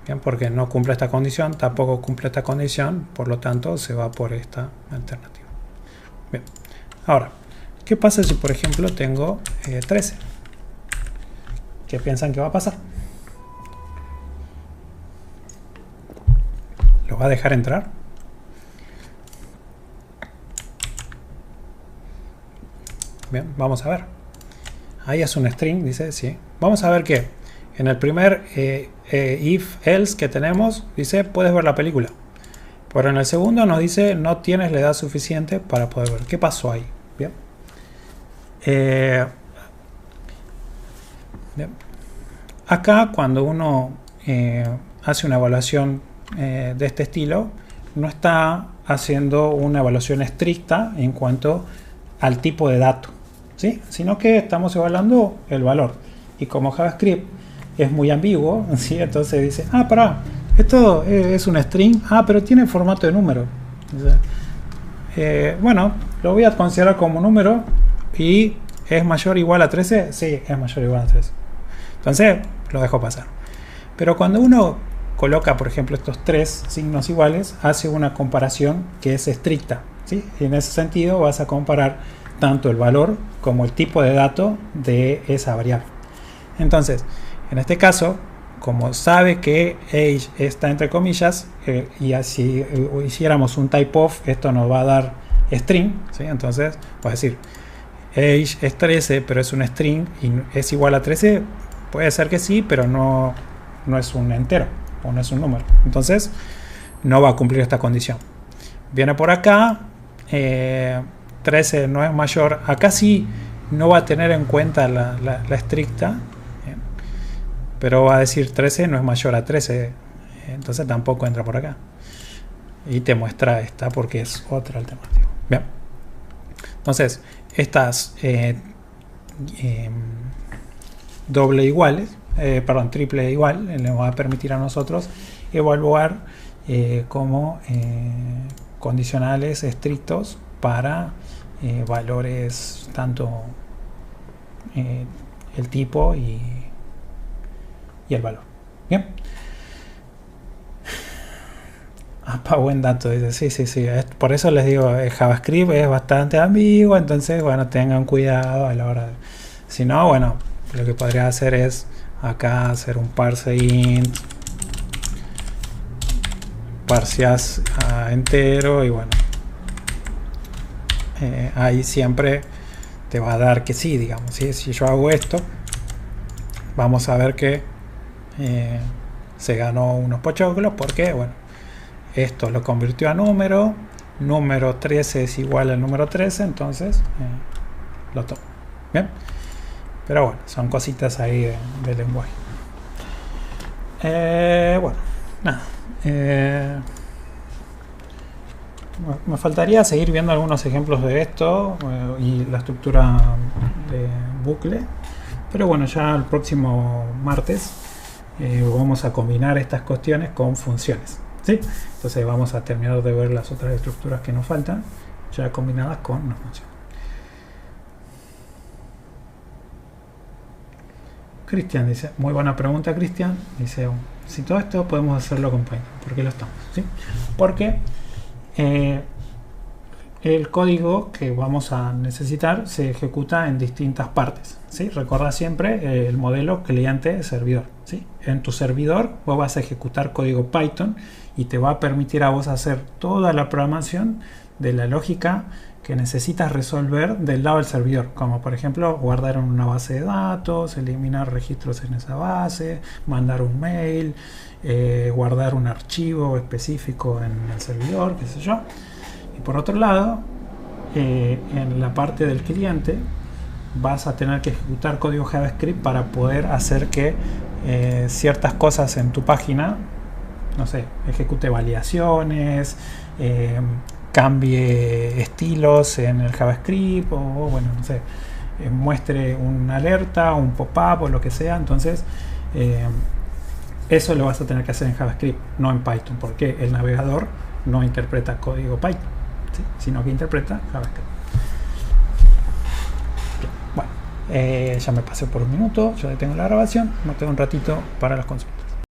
Bien, porque no cumple esta condición, tampoco cumple esta condición, por lo tanto se va por esta alternativa. Bien. Ahora, ¿qué pasa si por ejemplo tengo 13? ¿Qué piensan que va a pasar? ¿Lo va a dejar entrar? Bien, vamos a ver. Ahí es un string, dice, sí. Vamos a ver que en el primer if else que tenemos, dice, puedes ver la película. Pero en el segundo nos dice, no tienes la edad suficiente para poder ver. ¿Qué pasó ahí? Bien. Bien. Acá, cuando uno hace una evaluación de este estilo, no está haciendo una evaluación estricta en cuanto al tipo de dato, ¿sí? Sino que estamos evaluando el valor. Y como JavaScript es muy ambiguo, ¿sí? Entonces dice, pará, esto es un string, pero tiene formato de número. Bueno, lo voy a considerar como número y ¿es mayor o igual a 13? Sí, es mayor o igual a 13. Entonces lo dejo pasar. Pero cuando uno coloca, por ejemplo, estos tres signos iguales, hace una comparación que es estricta, ¿sí? Y en ese sentido vas a comparar tanto el valor como el tipo de dato de esa variable. Entonces, en este caso, como sabe que age está entre comillas, y así hiciéramos un typeof, esto nos va a dar string, ¿sí? Entonces, va a decir, age es 13, pero es un string y es igual a 13, puede ser que sí, pero no es un entero o no es un número. Entonces, no va a cumplir esta condición. Viene por acá, 13 no es mayor, acá sí no va a tener en cuenta la estricta, pero va a decir 13 no es mayor a 13, entonces tampoco entra por acá. Y te muestra esta porque es otra alternativa. Bien. Entonces, estas doble iguales, triple igual, le va a permitir a nosotros evaluar como condicionales estrictos para valores tanto el tipo y el valor. Bien. Buen dato, dice, sí. Por eso les digo, JavaScript es bastante ambiguo, entonces, bueno, tengan cuidado a la hora de... Si no, bueno, lo que podría hacer es acá hacer un parse int, parseas a entero y bueno, ahí siempre te va a dar que sí, digamos, ¿sí? Si yo hago esto, vamos a ver que se ganó unos pochoclos porque, bueno, esto lo convirtió a número 13 es igual al número 13, entonces lo tomo. Bien, pero bueno, son cositas ahí del lenguaje. Bueno, nada, me faltaría seguir viendo algunos ejemplos de esto y la estructura de bucle, pero bueno, ya el próximo martes vamos a combinar estas cuestiones con funciones, ¿sí? Entonces vamos a terminar de ver las otras estructuras que nos faltan, ya combinadas con una función. Cristian dice, muy buena pregunta, Cristian. Dice, si todo esto podemos hacerlo con Python, ¿por qué lo estamos? ¿Sí? Porque el código que vamos a necesitar se ejecuta en distintas partes, ¿sí? Recuerda siempre el modelo cliente-servidor, ¿sí? En tu servidor vos vas a ejecutar código Python y te va a permitir a vos hacer toda la programación de la lógica que necesitas resolver del lado del servidor, como por ejemplo guardar en una base de datos, eliminar registros en esa base, mandar un mail, guardar un archivo específico en el servidor, qué sé yo. Y por otro lado, en la parte del cliente vas a tener que ejecutar código JavaScript para poder hacer que ciertas cosas en tu página, no sé, ejecute validaciones, cambie estilos en el JavaScript, o bueno, no sé, muestre una alerta, un pop-up o lo que sea. Entonces eso lo vas a tener que hacer en JavaScript, no en Python, porque el navegador no interpreta código Python, ¿sí? Sino que interpreta JavaScript. Bien, bueno, ya me pasé por un minuto, ya detengo la grabación, me tengo un ratito para las consultas.